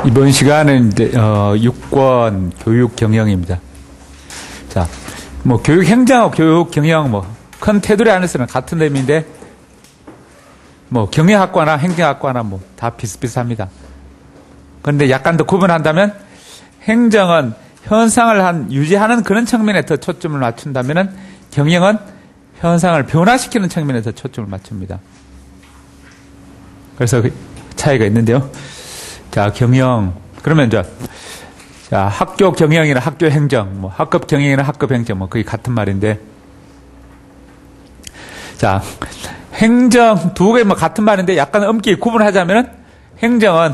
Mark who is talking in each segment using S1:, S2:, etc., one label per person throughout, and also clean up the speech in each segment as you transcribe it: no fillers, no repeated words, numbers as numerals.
S1: 이번 시간은 이제 6권 교육 경영입니다. 자, 뭐 교육 행정하고 교육 경영 뭐 큰 테두리 안에서는 같은 의미인데 뭐 경영학과나 행정학과나 뭐 다 비슷비슷합니다. 그런데 약간 더 구분한다면 행정은 현상을 유지하는 그런 측면에 더 초점을 맞춘다면은 경영은 현상을 변화시키는 측면에 더 초점을 맞춥니다. 그래서 그 차이가 있는데요. 자, 경영. 그러면 자, 학교 경영이나 학교 행정, 뭐 학급 경영이나 학급 행정, 뭐 거의 같은 말인데. 자, 행정 두 개 뭐 같은 말인데 약간 엄격히 구분하자면은 행정은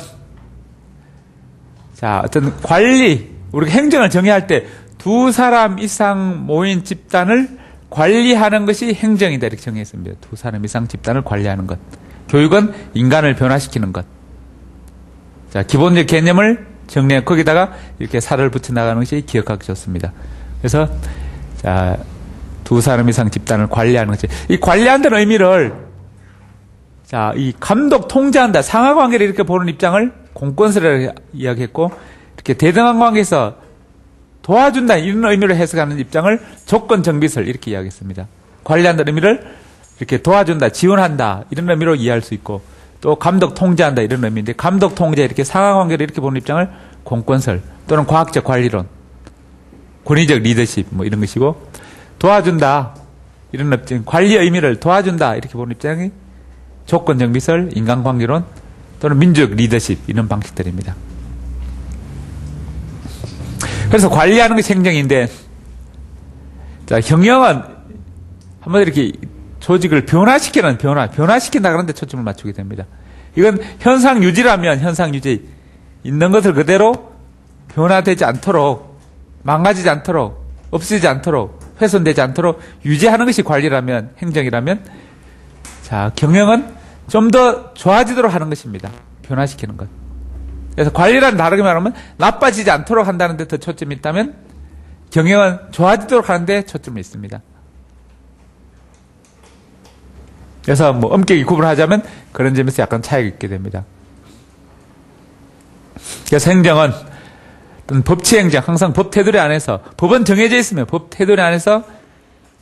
S1: 자, 어떤 관리, 우리가 행정을 정의할 때 두 사람 이상 모인 집단을 관리하는 것이 행정이다 이렇게 정의했습니다. 두 사람 이상 집단을 관리하는 것. 교육은 인간을 변화시키는 것. 자, 기본적 개념을 정리해 거기다가 이렇게 살을 붙여 나가는 것이 기억하기 좋습니다. 그래서 자, 두 사람 이상 집단을 관리하는 것이 이 관리한다는 의미를 자, 이 감독 통제한다 상하 관계를 이렇게 보는 입장을 공권설이라고 이야기했고 이렇게 대등한 관계에서 도와준다 이런 의미로 해석하는 입장을 조건 정비설 이렇게 이야기했습니다. 관리한다는 의미를 이렇게 도와준다, 지원한다 이런 의미로 이해할 수 있고 또 감독 통제한다 이런 의미인데 감독 통제 이렇게 상하 관계를 이렇게 보는 입장을 공권설 또는 과학적 관리론, 권위적 리더십 뭐 이런 것이고 도와준다 이런 입장, 관리의 의미를 도와준다 이렇게 보는 입장이 조건 정비설, 인간관계론 또는 민주적 리더십 이런 방식들입니다. 그래서 관리하는 것이 행정인데 자, 경영은 한번 이렇게 조직을 변화시킨다 그런데 초점을 맞추게 됩니다. 이건 현상 유지라면 현상 유지 있는 것을 그대로 변화되지 않도록 망가지지 않도록 없어지지 않도록 훼손되지 않도록 유지하는 것이 관리라면 행정이라면 자, 경영은 좀 더 좋아지도록 하는 것입니다. 변화시키는 것. 그래서 관리란 다르게 말하면 나빠지지 않도록 한다는 데 더 초점이 있다면 경영은 좋아지도록 하는 데 초점이 있습니다. 그래서 뭐 엄격히 구분하자면 그런 점에서 약간 차이가 있게 됩니다. 그래서 행정은 어떤 법치 행정, 항상 법 테두리 안에서 법은 정해져 있으면 법 테두리 안에서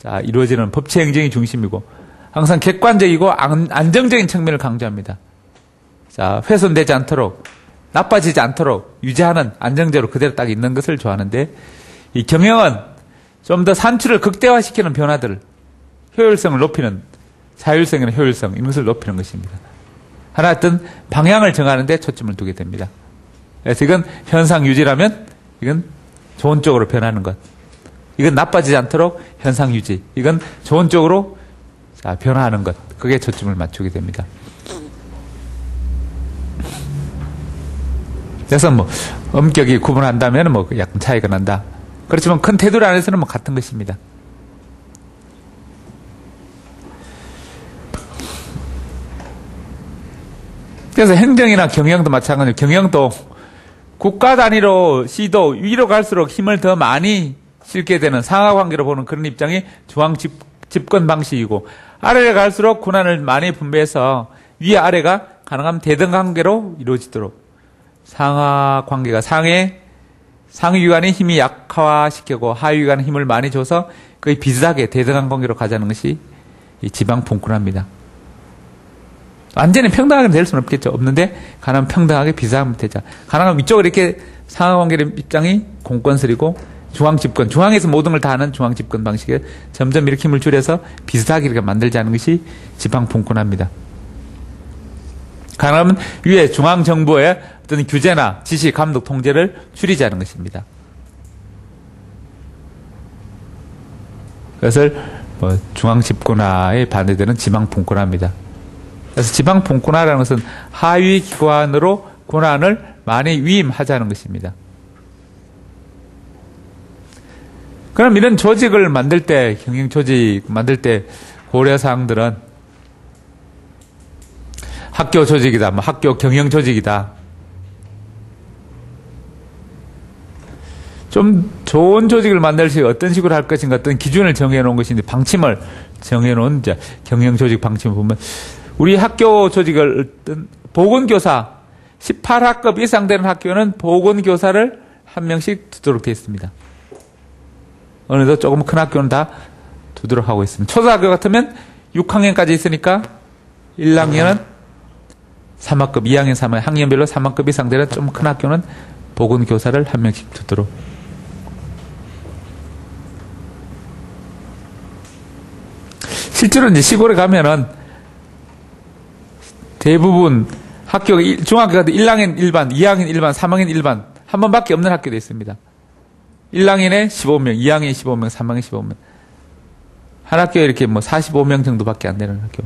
S1: 자, 이루어지는 법치 행정이 중심이고 항상 객관적이고 안정적인 측면을 강조합니다. 자, 훼손되지 않도록 나빠지지 않도록 유지하는 안정적으로 그대로 딱 있는 것을 좋아하는데 이 경영은 좀 더 산출을 극대화시키는 변화들, 효율성을 높이는 자율성이나 효율성 이런 것을 높이는 것입니다. 하나 어떤 방향을 정하는 데 초점을 두게 됩니다. 그래서 이건 현상 유지라면 이건 좋은 쪽으로 변하는 것. 이건 나빠지지 않도록 현상 유지. 이건 좋은 쪽으로 자, 변화하는 것. 그게 초점을 맞추게 됩니다. 그래서 뭐 엄격히 구분한다면 뭐 약간 차이가 난다. 그렇지만 큰 테두리 안에서는 뭐 같은 것입니다. 그래서 행정이나 경영도 마찬가지로 경영도 국가 단위로 시도 위로 갈수록 힘을 더 많이 실게 되는 상하 관계로 보는 그런 입장이 중앙 집권 방식이고 아래로 갈수록 권한을 많이 분배해서 위 아래가 가능하면 대등 관계로 이루어지도록 상하 관계가 상위 위관의 힘이 약화시키고 하위 위관의 힘을 많이 줘서 거의 비슷하게 대등한 관계로 가자는 것이 이 지방 분권화입니다. 완전히 평등하게 될 수는 없겠죠. 없는데 가능하면 평등하게 비슷하게 되자. 가능하면 이쪽으로 이렇게 상하 관계의 입장이 공권설이고 중앙 집권, 중앙에서 모든 걸 다 하는 중앙 집권 방식에 점점 이렇게 힘을 줄여서 비슷하게 이렇게 만들자는 것이 지방 분권화입니다. 가능하면 위에 중앙 정부의 어떤 규제나 지시, 감독, 통제를 줄이자는 것입니다. 그것을 뭐 중앙 집권화에 반대되는 지방 분권화입니다. 그래서 지방 분권화라는 것은 하위 기관으로 권한을 많이 위임하자는 것입니다. 그럼 이런 조직을 만들 때, 경영 조직 만들 때 고려사항들은 학교 조직이다, 뭐 학교 경영 조직이다. 좀 좋은 조직을 만들 시 어떤 식으로 할 것인가 어떤 기준을 정해놓은 것인데 방침을 정해놓은 경영 조직 방침을 보면 우리 학교 조직을 어떤 보건교사 18학급 이상 되는 학교는 보건교사를 한 명씩 두도록 되어 있습니다. 어느덧 조금 큰 학교는 다 두도록 하고 있습니다. 초등학교 같으면 6학년까지 있으니까 1학년은 3학급, 2학년, 3학년, 학년별로 3학급 이상 되는 좀 큰 학교는 보건교사를 한 명씩 두도록. 실제로 이제 시골에 가면은 대부분 학교가 중학교가 1학년 1반, 2학년 1반, 3학년 1반 한 번밖에 없는 학교도 있습니다. 1학년에 15명, 2학년에 15명, 3학년에 15명. 한 학교에 이렇게 뭐 45명 정도밖에 안 되는 학교.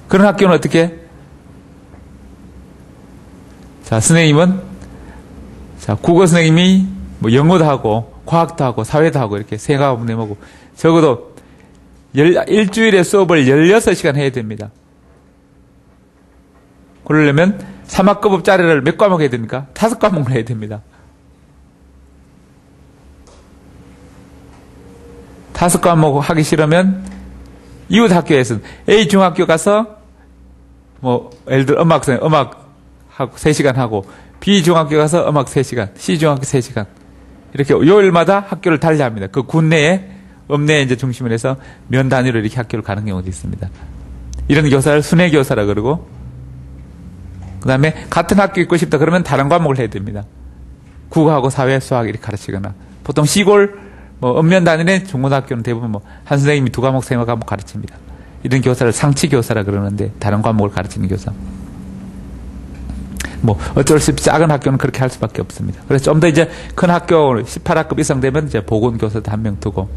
S1: 그런 학교는 어떻게? 자, 선생님은, 자, 국어 선생님이 뭐 영어도 하고, 과학도 하고, 사회도 하고, 이렇게 세 과목 내보고, 적어도 일주일에 수업을 16시간 해야 됩니다. 그러려면 3학급짜리를 몇 과목 해야 됩니까? 5과목을 해야 됩니다. 5과목 하기 싫으면 이웃 학교에서는 A 중학교 가서 뭐 예를 들어 음악하고 3시간 하고 B 중학교 가서 음악 3시간, C 중학교 3시간 이렇게 요일마다 학교를 달리합니다. 그 군 내에 읍내에 이제 중심을 해서 면 단위로 이렇게 학교를 가는 경우도 있습니다. 이런 교사를 순회 교사라 그러고 그 다음에 같은 학교 있고 싶다 그러면 다른 과목을 해야 됩니다. 국어하고 사회, 수학 이렇게 가르치거나 보통 시골 뭐 읍면 단위의 중고등학교는 대부분 뭐 한 선생님이 2과목, 3과목 가르칩니다. 이런 교사를 상치 교사라 그러는데 다른 과목을 가르치는 교사. 뭐 어쩔 수 없이 작은 학교는 그렇게 할 수밖에 없습니다. 그래서 좀 더 이제 큰 학교 18학급 이상 되면 이제 보건교사도 한 명 두고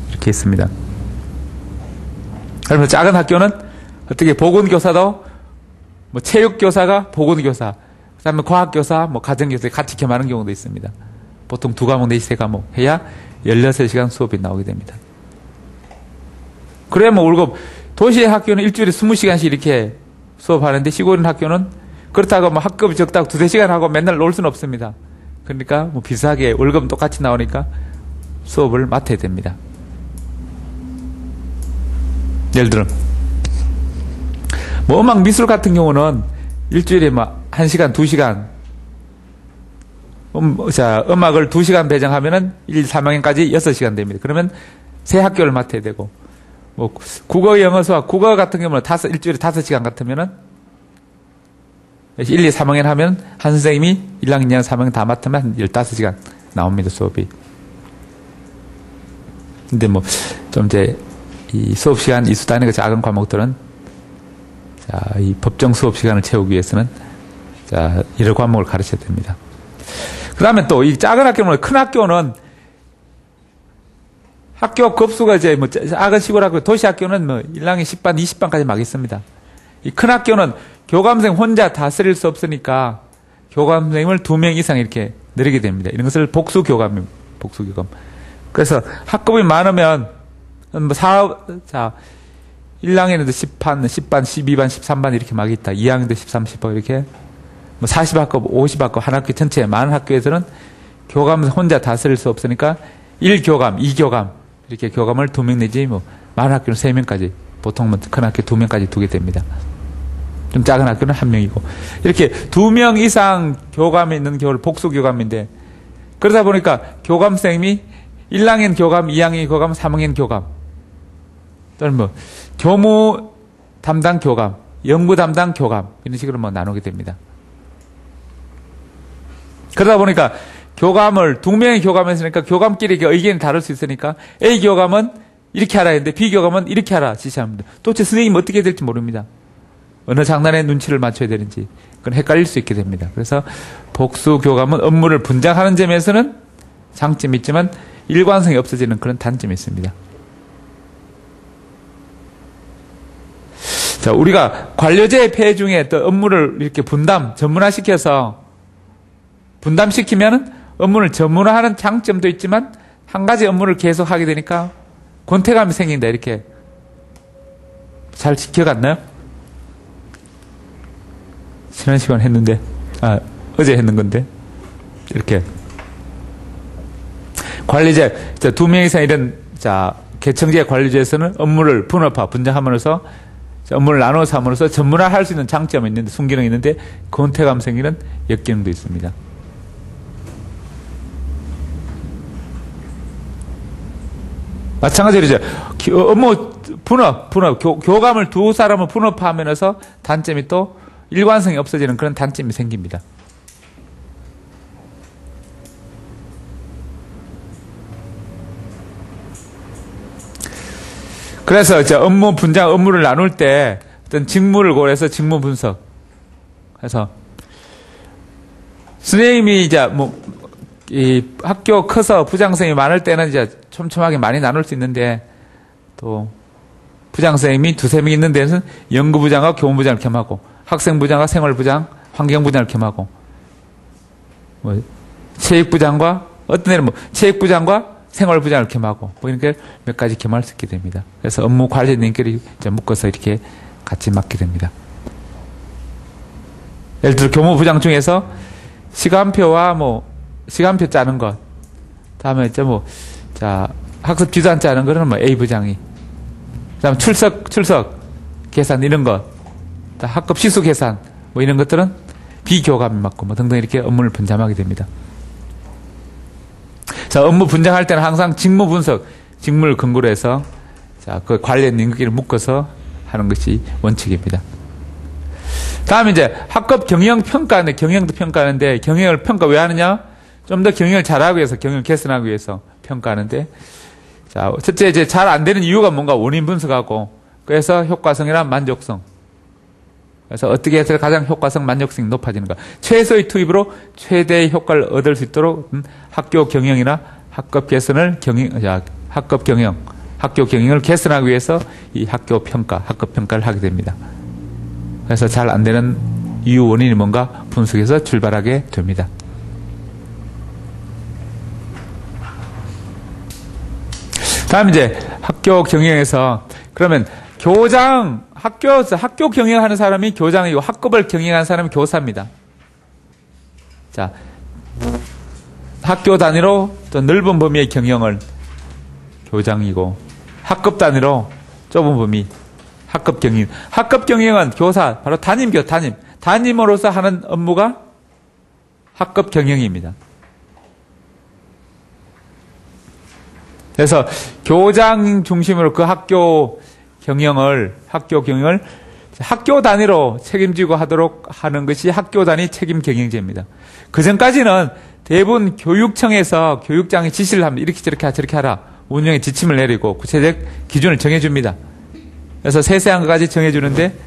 S1: 이렇게 있습니다. 그러면 작은 학교는 어떻게 보건교사도 뭐 체육교사가 보건교사, 그 다음에 과학교사, 뭐 가정교사 같이 겸하는 경우도 있습니다. 보통 2과목 내지 3과목 해야 16시간 수업이 나오게 됩니다. 그래야 뭐 월급, 도시의 학교는 일주일에 20시간씩 이렇게 수업하는데 시골인 학교는 그렇다고 뭐 학급이 적다고 2-3시간 하고 맨날 놀 수는 없습니다. 그러니까 뭐 비슷하게 월급은 똑같이 나오니까 수업을 맡아야 됩니다. 예를 들어 뭐 음악 미술 같은 경우는 일주일에 뭐 1시간, 2시간 자, 음악을 2시간 배정하면은 1, 3학년까지 6시간 됩니다. 그러면 3학교를 맡아야 되고 뭐 국어, 영어, 수학, 국어 같은 경우는 일주일에 5시간 같으면은 1, 2, 3학년 하면 한 선생님이 1학년, 2학년, 3학년 다 맡으면 한 15시간 나옵니다, 수업이. 근데 뭐 좀 이제 이 수업 시간 이수 단위가 작은 과목들은 자, 이 법정 수업 시간을 채우기 위해서는 자, 여러 과목을 가르쳐야 됩니다. 그 다음에 또 이 작은 학교는 큰 학교는 학교 급수가 이제 뭐 작은 시골 학교, 도시 학교는 뭐 1학년 10반, 20반까지 막 있습니다. 이 큰 학교는 교감선생 혼자 다스릴 수 없으니까 교감선생님을 2명 이상 이렇게 늘리게 됩니다. 이런 것을 복수교감. 그래서 학급이 많으면 뭐 자, 1학년에도 10반, 12반, 13반 이렇게 막 있다. 2학년도 13, 15 이렇게 뭐 40학급, 50학급 한 학교 전체에 많은 학교에서는 교감을 혼자 다스릴 수 없으니까 1교감, 2교감 이렇게 교감을 2명 내지 뭐 많은 학교는 3명까지 보통 뭐 큰 학교 2명까지 두게 됩니다. 좀 작은 학교는 1명이고 이렇게 2명 이상 교감이 있는 교를 복수교감인데 그러다 보니까 교감 선생님이 1학년 교감, 2학년 교감, 3학년 교감 또는 뭐 교무 담당 교감, 연구 담당 교감 이런 식으로 뭐 나누게 됩니다. 그러다 보니까 교감을 2명의 교감했으니까 교감끼리 의견이 다를 수 있으니까 A 교감은 이렇게 하라 했는데 B 교감은 이렇게 하라 지시합니다. 도대체 선생님이 어떻게 해야 될지 모릅니다. 어느 장단에 눈치를 맞춰야 되는지 그건 헷갈릴 수 있게 됩니다. 그래서 복수 교감은 업무를 분장하는 점에서는 장점이 있지만 일관성이 없어지는 그런 단점이 있습니다. 자, 우리가 관료제의 폐해 중에 또 업무를 이렇게 전문화시켜서 분담시키면 업무를 전문화하는 장점도 있지만 한 가지 업무를 계속 하게 되니까 권태감이 생긴다. 이렇게 잘 기억났나요? 지난 시간 했는데 어제 했는 건데 이렇게 관리제 2명 이상 이런 자 개청제 관리제에서는 업무를 분업화 분장함으로써 업무를 나눠서 함으로써 전문화할 수 있는 장점이 있는데, 순기능이 있는데, 권태감 생기는 역기능도 있습니다. 마찬가지로 이제 업무 분업, 교감을 두 사람을 분업하면서 단점이 또 일관성이 없어지는 그런 단점이 생깁니다. 그래서 이제 업무 분장, 업무를 나눌 때 어떤 직무를 고려해서 직무 분석. 그래서 선생님이 이제 이 학교 커서 부장선생님이 많을 때는 이제 촘촘하게 많이 나눌 수 있는데, 또 부장선생님이 두세 명 있는 데는 연구부장과 교무부장을 겸하고, 학생부장과 생활부장, 환경부장을 겸하고, 체육부장과 어떤 데는 체육부장과 생활부장을 겸하고, 이렇게 몇 가지 겸할 수 있게 됩니다. 그래서 업무 관련인끼리 이제 묶어서 이렇게 같이 맡게 됩니다. 예를 들어 교무부장 중에서 시간표와 시간표 짜는 것, 다음에 이제 학습 지도안 짜는 거는 A 부장이, 그다음 출석 계산 이런 것, 학급 시수 계산 이런 것들은 B 교감이 맡고 등등 이렇게 업무를 분담하게 됩니다. 자, 업무 분장할 때는 항상 직무 분석, 직무를 근거로 해서 그 관련 인기를 묶어서 하는 것이 원칙입니다. 다음에 이제 학급 경영 평가인데, 경영도 평가하는데, 경영을 평가 왜 하느냐? 좀 더 경영을 잘하기 위해서, 경영을 개선하기 위해서 평가하는데, 자, 첫째 이제 잘 안 되는 이유가 뭔가 원인 분석하고, 그래서 효과성이나 만족성. 그래서 어떻게 해서 가장 효과성, 만족성이 높아지는가. 최소의 투입으로 최대의 효과를 얻을 수 있도록 학교 경영이나 학급 개선을 학교 경영을 개선하기 위해서 이 학급 평가를 하게 됩니다. 그래서 잘 안 되는 이유 원인이 뭔가 분석해서 출발하게 됩니다. 다음 이제 학교 경영에서, 그러면 학교 경영하는 사람이 교장이고 학급을 경영하는 사람이 교사입니다. 자, 학교 단위로 또 넓은 범위의 경영을 교장이고, 학급 단위로 좁은 범위 학급 경영. 학급 경영은 교사, 바로 담임으로서 하는 업무가 학급 경영입니다. 그래서 교장 중심으로 그 학교 경영을 학교 단위로 책임지고 하도록 하는 것이 학교 단위 책임 경영제입니다. 그 전까지는 대부분 교육청에서 교육장이 지시를 합니다. 이렇게 저렇게 하라. 운영의 지침을 내리고 구체적 기준을 정해줍니다. 그래서 세세한 것까지 정해주는데,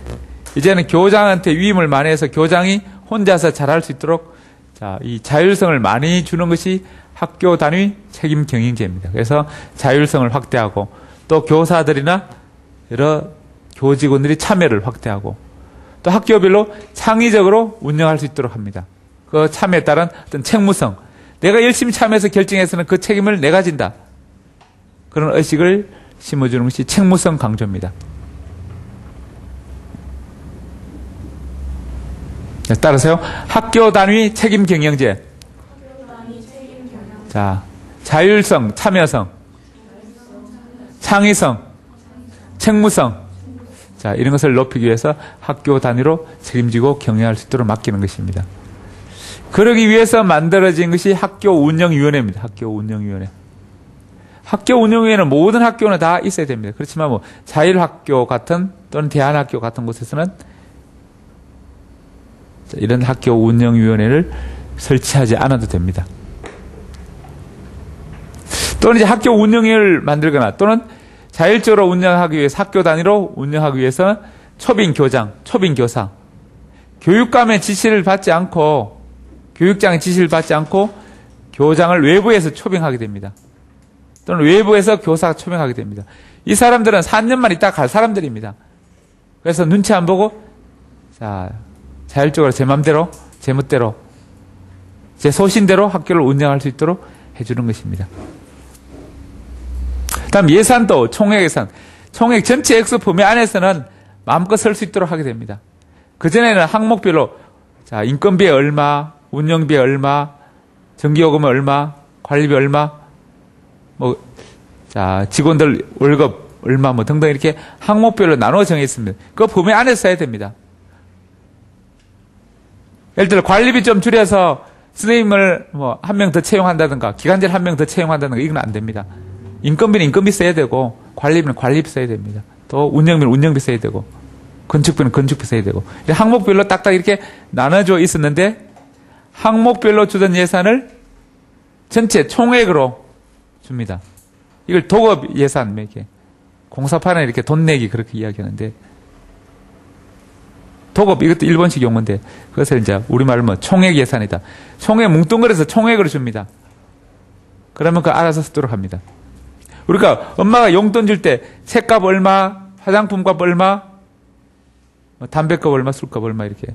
S1: 이제는 교장한테 위임을 많이 해서 교장이 혼자서 잘할 수 있도록 이 자율성을 많이 주는 것이 학교 단위 책임 경영제입니다. 그래서 자율성을 확대하고, 또 교사들이나 여러 교직원들이 참여를 확대하고, 또 학교별로 창의적으로 운영할 수 있도록 합니다. 그 참여에 따른 어떤 책무성, 내가 열심히 참여해서 결정해서는 그 책임을 내가 진다, 그런 의식을 심어주는 것이 책무성 강조입니다. 따라서요, 학교 단위 책임 경영제. 자, 자율성, 참여성, 창의성, 책무성. 자, 이런 것을 높이기 위해서 학교 단위로 책임지고 경영할 수 있도록 맡기는 것입니다. 그러기 위해서 만들어진 것이 학교 운영위원회입니다. 학교 운영위원회. 학교 운영위원회는 모든 학교는 다 있어야 됩니다. 그렇지만 자율학교 같은 또는 대안학교 같은 곳에서는 이런 학교 운영위원회를 설치하지 않아도 됩니다. 또는 이제 학교 운영위를 만들거나, 또는 자율적으로 운영하기 위해서, 학교 단위로 운영하기 위해서 초빙 교장, 초빙 교사, 교육감의 지시를 받지 않고, 교육장의 지시를 받지 않고 교장을 외부에서 초빙하게 됩니다. 또는 외부에서 교사가 초빙하게 됩니다. 이 사람들은 4년만 있다 갈 사람들입니다. 그래서 눈치 안 보고 자율적으로 제 맘대로, 제 멋대로, 제 소신대로 학교를 운영할 수 있도록 해주는 것입니다. 다음 예산도 총액 예산. 총액 전체 액수 범위 안에서는 마음껏 쓸 수 있도록 하게 됩니다. 그전에는 항목별로 인건비 얼마, 운영비 얼마, 전기요금 얼마, 관리비 얼마, 직원들 월급 얼마 뭐 등등 이렇게 항목별로 나눠 정해 있습니다. 그 범위 안에서 써야 됩니다. 예를 들어 관리비 좀 줄여서 선생님을 뭐 한 명 더 채용한다든가 기간제를 한 명 더 채용한다든가 이건 안 됩니다. 인건비는 인건비 써야 되고 관리비는 관리비 써야 됩니다. 또 운영비는 운영비 써야 되고 건축비는 건축비 써야 되고 항목별로 딱딱 이렇게 나눠져 있었는데 항목별로 주던 예산을 전체 총액으로 줍니다. 이걸 도급 예산, 이렇게 공사판에 이렇게 돈 내기 그렇게 이야기하는데 도급 이것도 일본식 용어인데 그것을 이제 우리말로 뭐 총액 예산이다. 총액 뭉뚱그려서 총액으로 줍니다. 그러면 그 알아서 쓰도록 합니다. 우리가 엄마가 용돈 줄 때 책값 얼마, 화장품값 얼마, 담배값 얼마, 술값 얼마 이렇게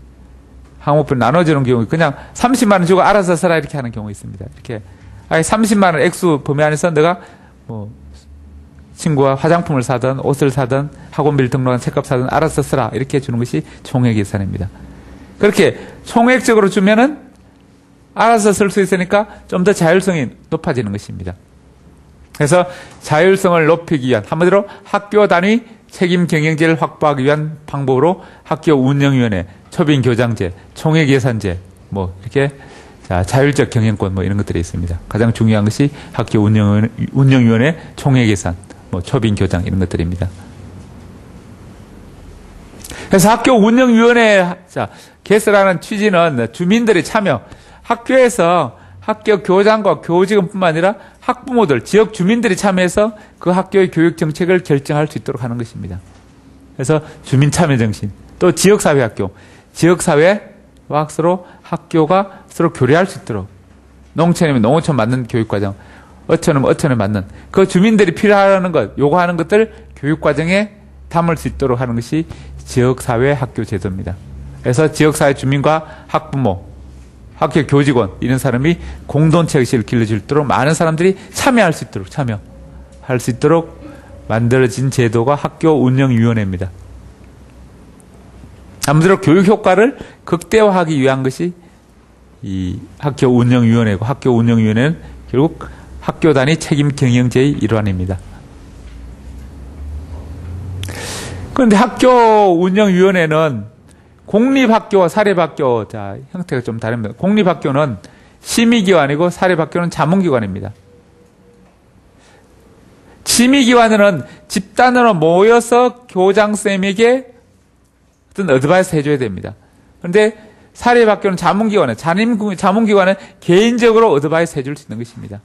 S1: 항목별 나눠주는 경우 그냥 30만 원 주고 알아서 써라 이렇게 하는 경우 있습니다. 이렇게 30만 원 액수 범위 안에서 내가 뭐 친구와 화장품을 사든 옷을 사든 학원비를 등록한 책값 사든 알아서 쓰라 이렇게 주는 것이 총액 예산입니다. 그렇게 총액적으로 주면은 알아서 쓸 수 있으니까 좀 더 자율성이 높아지는 것입니다. 그래서 자율성을 높이기 위한 한마디로 학교 단위 책임 경영제를 확보하기 위한 방법으로 학교 운영위원회, 초빙교장제, 총액예산제 뭐 이렇게 자율적 경영권 뭐 이런 것들이 있습니다. 가장 중요한 것이 학교 운영위원회, 총액예산, 뭐 초빙교장 이런 것들입니다. 그래서 학교 운영위원회 개설하는 취지는 주민들의 참여, 학교에서 학교 교장과 교직원뿐만 아니라 학부모들, 지역 주민들이 참여해서 그 학교의 교육 정책을 결정할 수 있도록 하는 것입니다. 그래서 주민 참여 정신, 또 지역사회 학교, 지역사회와 서로 학교가 서로 교류할 수 있도록 농촌이면 농어촌 맞는 교육과정, 어촌이면 어촌에 맞는 그 주민들이 필요하는 것, 요구하는 것들 교육과정에 담을 수 있도록 하는 것이 지역사회 학교 제도입니다. 그래서 지역사회 주민과 학부모, 학교 교직원 이런 사람이 공동체 의식을 길러줄 수 있도록 많은 사람들이 참여할 수 있도록 만들어진 제도가 학교 운영위원회입니다. 아무쪼록 교육 효과를 극대화하기 위한 것이 이 학교 운영위원회고 학교 운영위원회는 결국 학교 단위 책임 경영제의 일환입니다. 그런데 학교 운영위원회는 공립학교와 사립학교, 형태가 좀 다릅니다. 공립학교는 심의기관이고 사립학교는 자문기관입니다. 심의기관은 집단으로 모여서 교장쌤에게 어떤 어드바이스 해줘야 됩니다. 그런데 사립학교는 자문기관은, 자문기관은 개인적으로 어드바이스 해줄 수 있는 것입니다.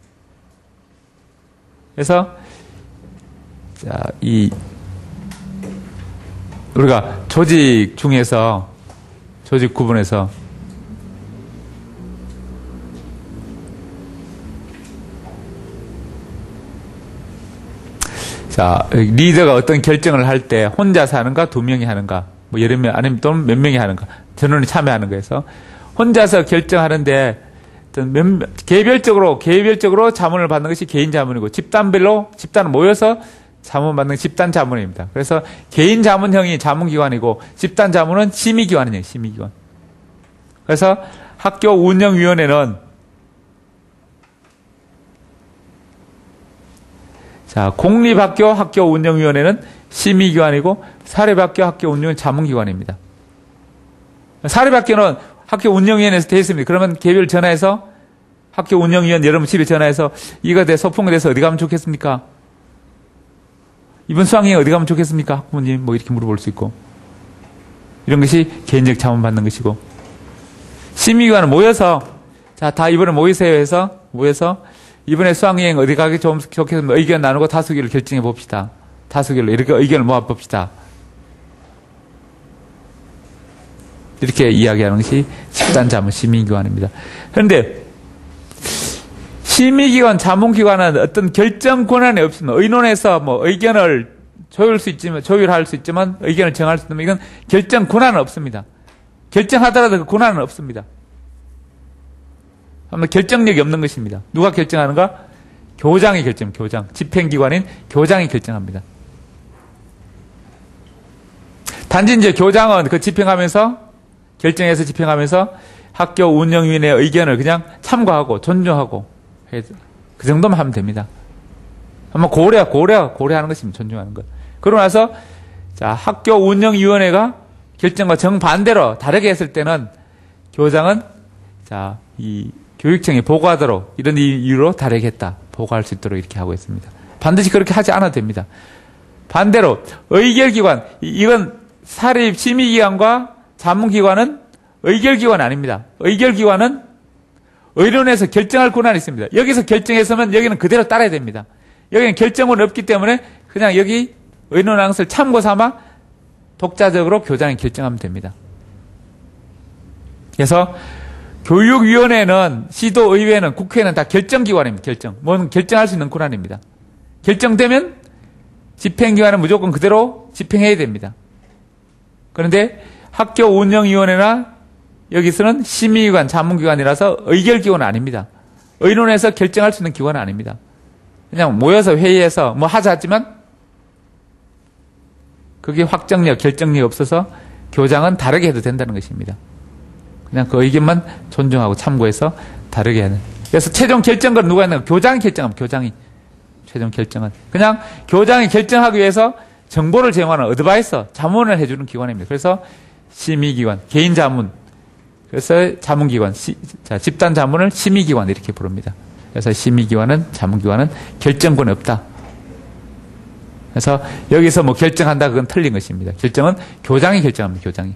S1: 그래서, 우리가 조직 중에서 조직 구분해서 리더가 어떤 결정을 할 때 혼자서 하는가 두 명이 하는가 뭐 여러 명 아니면 또는 몇 명이 하는가 전원이 참여하는 거에서 혼자서 결정하는데 개별적으로 자문을 받는 것이 개인 자문이고 집단별로 모여서 자문 받는 집단 자문입니다. 그래서 개인 자문형이 자문기관이고 집단 자문은 심의기관이에요. 심의기관. 그래서 학교 운영위원회는 공립학교 학교 운영위원회는 심의기관이고 사립학교 학교 운영위원회는 자문기관입니다. 사립학교는 학교 운영위원회에서 되어 있습니다. 그러면 개별 전화해서 학교 운영위원 여러분 집에 전화해서 이거 소풍에 대해서 어디 가면 좋겠습니까? 이번 수학여행 어디 가면 좋겠습니까? 학부모님 뭐 이렇게 물어볼 수 있고 이런 것이 개인적 자문 받는 것이고 심의기관은 모여서 다 이번에 모이세요 해서 모여서 이번에 수학여행 어디 가기 좋겠습니까? 의견 나누고 다수결로 결정해 봅시다. 다수결로 이렇게 의견을 모아 봅시다. 이렇게 이야기하는 것이 집단 자문 심의기관입니다. 그런데 심의기관, 자문기관은 어떤 결정 권한이 없습니다. 의논해서 뭐 의견을 조율할 수 있지만 의견을 정할 수 있지만 이건 결정 권한은 없습니다. 결정하더라도 그 권한은 없습니다. 아마 결정력이 없는 것입니다. 누가 결정하는가? 교장이 교장. 집행기관인 교장이 결정합니다. 단지 이제 교장은 그 결정해서 집행하면서 학교 운영위원회의 의견을 그냥 참고하고 존중하고 그 정도만 하면 됩니다. 아마 고려하는 것입니다. 존중하는 것. 그러고 나서 자, 학교 운영위원회가 결정과 정반대로 다르게 했을 때는 교장은 자, 이 교육청에 보고하도록 이런 이유로 다르게 했다. 보고할 수 있도록 이렇게 하고 있습니다. 반드시 그렇게 하지 않아도 됩니다. 반대로 의결기관, 이건 사립 심의기관과 자문기관은 의결기관 아닙니다. 의결기관은 의론에서 결정할 권한이 있습니다. 여기서 결정했으면 여기는 그대로 따라야 됩니다. 여기는 결정은 없기 때문에 그냥 여기 의논한 것을 참고 삼아 독자적으로 교장이 결정하면 됩니다. 그래서 교육위원회는, 시도의회는, 국회는 다 결정기관입니다. 뭐는 결정할 수 있는 권한입니다. 결정되면 집행기관은 무조건 그대로 집행해야 됩니다. 그런데 학교 운영위원회나 여기서는 심의기관, 자문기관이라서 의결기관은 아닙니다. 의논해서 결정할 수 있는 기관은 아닙니다. 그냥 모여서 회의해서 뭐 하자 하지만 그게 확정력, 결정력이 없어서 교장은 다르게 해도 된다는 것입니다. 그냥 그 의견만 존중하고 참고해서 다르게 하는. 그래서 최종 결정권은 누가 있는 거? 교장이 결정합니다. 교장이. 최종 결정은. 그냥 교장이 결정하기 위해서 정보를 제공하는 어드바이서, 자문을 해주는 기관입니다. 그래서 심의기관, 개인 자문, 그래서 자문기관, 집단 자문을 심의기관 이렇게 부릅니다. 그래서 심의기관은, 자문기관은 결정권이 없다. 그래서 여기서 뭐 결정한다, 그건 틀린 것입니다. 결정은 교장이 결정합니다. 교장이.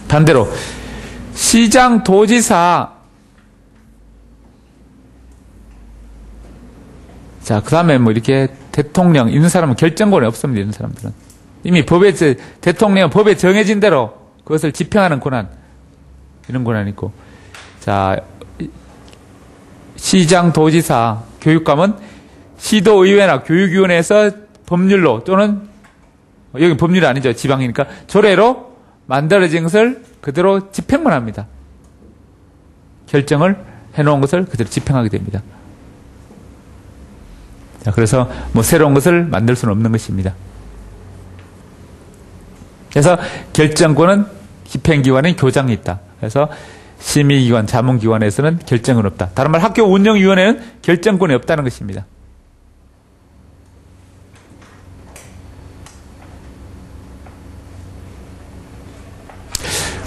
S1: 반대로 시장, 도지사, 자, 그 다음에 뭐 이렇게 대통령, 이런 사람은 결정권이 없습니다. 이런 사람들은. 이미 대통령은 법에 정해진 대로 그것을 집행하는 권한, 이런 권한이 있고. 자, 시장, 도지사, 교육감은 시도의회나 교육위원회에서 법률로 또는, 여기 법률이 아니죠. 지방이니까. 조례로 만들어진 것을 그대로 집행만 합니다. 결정을 해놓은 것을 그대로 집행하게 됩니다. 자, 그래서 뭐 새로운 것을 만들 수는 없는 것입니다. 그래서 결정권은 집행기관인 교장이 있다. 그래서 심의기관, 자문기관에서는 결정은 없다. 다른 말 학교 운영위원회는 결정권이 없다는 것입니다.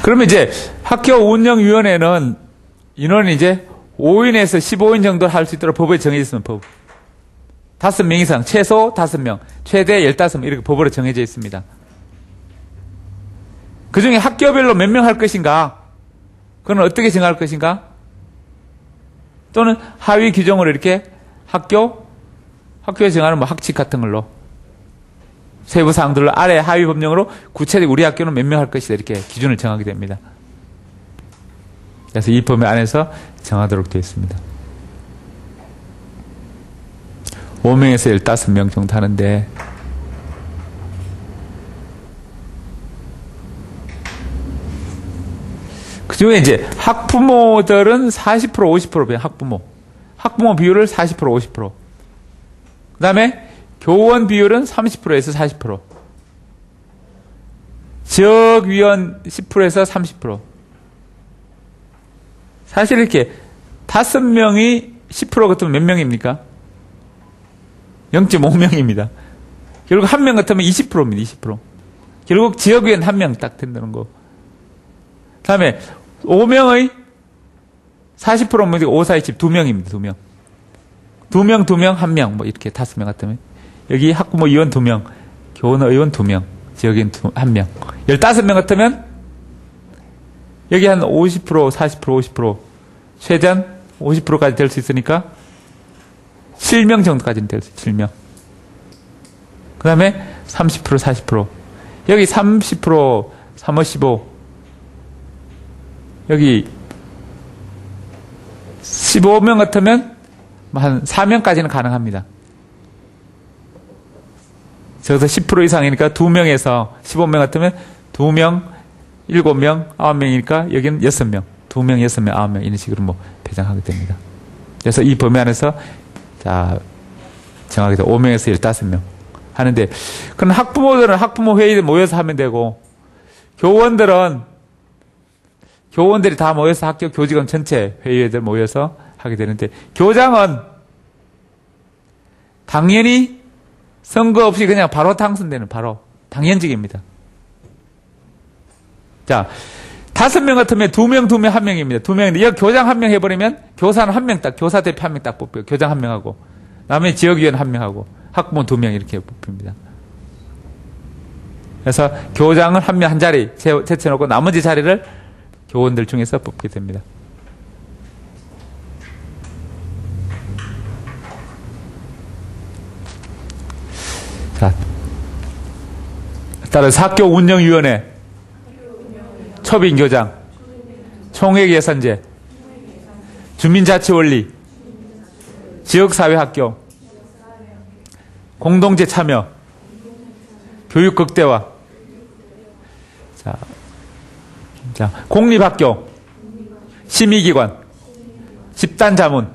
S1: 그러면 이제 학교 운영위원회는 인원이 이제 5인에서 15인 정도 할 수 있도록 법에 정해져 있으면 법. 5명 이상, 최소 5명, 최대 15명 이렇게 법으로 정해져 있습니다. 그 중에 학교별로 몇 명 할 것인가? 그건 어떻게 정할 것인가? 또는 하위 규정으로 이렇게 학교에 정하는 뭐 학칙 같은 걸로 세부 사항들로 아래 하위 법령으로 구체적으로 우리 학교는 몇 명 할 것이다 이렇게 기준을 정하게 됩니다. 그래서 이 범위 안에서 정하도록 되어 있습니다. 5명에서 15명 정도 하는데 그 중에 이제 학부모들은 40% 50% 학부모 비율을 40% 50%. 그 다음에 교원 비율은 30%에서 40%. 지역위원 10%에서 30%. 사실 이렇게 5명이 10% 같으면 몇 명입니까? 0.5명입니다. 결국 1명 같으면 20%입니다. 20%. 결국 지역위원 1명 딱 된다는 거. 그 다음에 5명의 40%면 5, 4, 20, 2명입니다. 2명. 2명, 2명, 1명, 뭐 이렇게 5명 같으면. 여기 학부모 의원 2명, 교원 의원 2명, 지역인 1명. 15명 같으면 여기 한 50%, 40%, 50%, 최대한 50%까지 될 수 있으니까 7명 정도까지는 될 수 있어요. 7명. 그 다음에 30%, 40%. 여기 30%, 35. 여기 15명 같으면 한 4명까지는 가능합니다. 저기서 10% 이상이니까 2명에서 15명 같으면 2명, 7명, 9명이니까 여기는 6명. 2명, 6명, 9명 이런 식으로 뭐 배정하게 됩니다. 그래서 이 범위 안에서 자 정하게 돼 5명에서 15명 하는데 그럼 학부모들은 학부모 회의에 모여서 하면 되고 교원들이 다 모여서 학교 교직원 전체 회의들 모여서 하게 되는데, 교장은 당연히 선거 없이 그냥 바로 당선되는 바로 당연직입니다. 자, 5명 같으면 2명, 2명, 1명입니다. 2명인데, 여기 교장 1명 해버리면 교사는 1명 딱, 교사 대표 1명 딱 뽑혀요. 교장 1명하고. 다음에 지역위원 1명하고, 학부모 2명 이렇게 뽑힙니다. 그래서 교장은 1명 한 자리 제쳐놓고 나머지 자리를 교원들 중에서 뽑게 됩니다. 자, 따라서 학교 운영위원회, 초빙교장, 총액예산제, 주민자치원리, 지역사회학교, 공동체 참여, 교육 극대화, 자, 공립학교, 심의기관, 집단자문,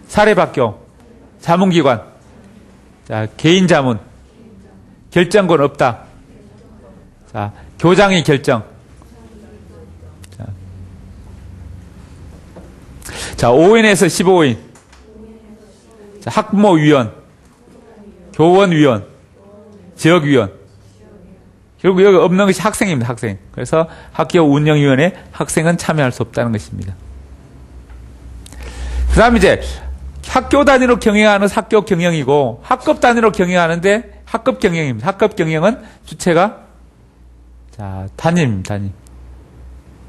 S1: 사립학교, 자문기관, 자, 개인자문, 결정권 없다. 자, 교장의 결정. 자, 5인에서 15인. 자, 학부모위원, 교원위원, 지역위원. 결국 여기 없는 것이 학생입니다, 학생. 그래서 학교 운영위원회에 학생은 참여할 수 없다는 것입니다. 그 다음에 이제 학교 단위로 경영하는 학교 경영이고, 학급 단위로 경영하는데 학급 경영입니다. 학급 경영은 주체가, 자, 담임.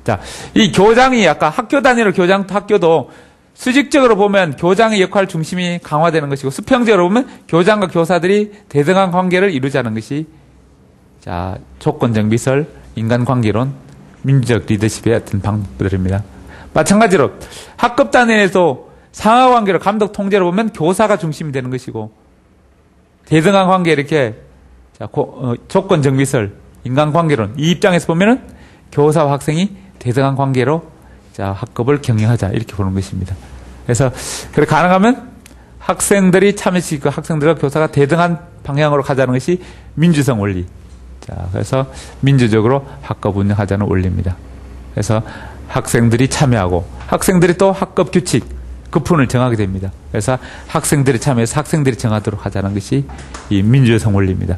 S1: 자, 이 교장이 아까 학교 단위로 학교도 수직적으로 보면 교장의 역할 중심이 강화되는 것이고, 수평적으로 보면 교장과 교사들이 대등한 관계를 이루자는 것이, 자, 조건적 미설, 인간관계론, 민주적 리더십의 어떤 방법들입니다. 마찬가지로 학급 단위에서 상하관계로 감독 통제로 보면 교사가 중심이 되는 것이고, 대등한 관계 이렇게, 자, 조건적 미설, 인간관계론, 이 입장에서 보면은 교사와 학생이 대등한 관계로, 자, 학급을 경영하자 이렇게 보는 것입니다. 그래서 그래 가능하면 학생들이 참여시키고 학생들과 교사가 대등한 방향으로 가자는 것이 민주성 원리. 자, 그래서 민주적으로 학급 운영하자는 원리입니다. 그래서 학생들이 참여하고 학생들이 또 학급 규칙, 급훈을 정하게 됩니다. 그래서 학생들이 참여해서 학생들이 정하도록 하자는 것이 이 민주성 원리입니다.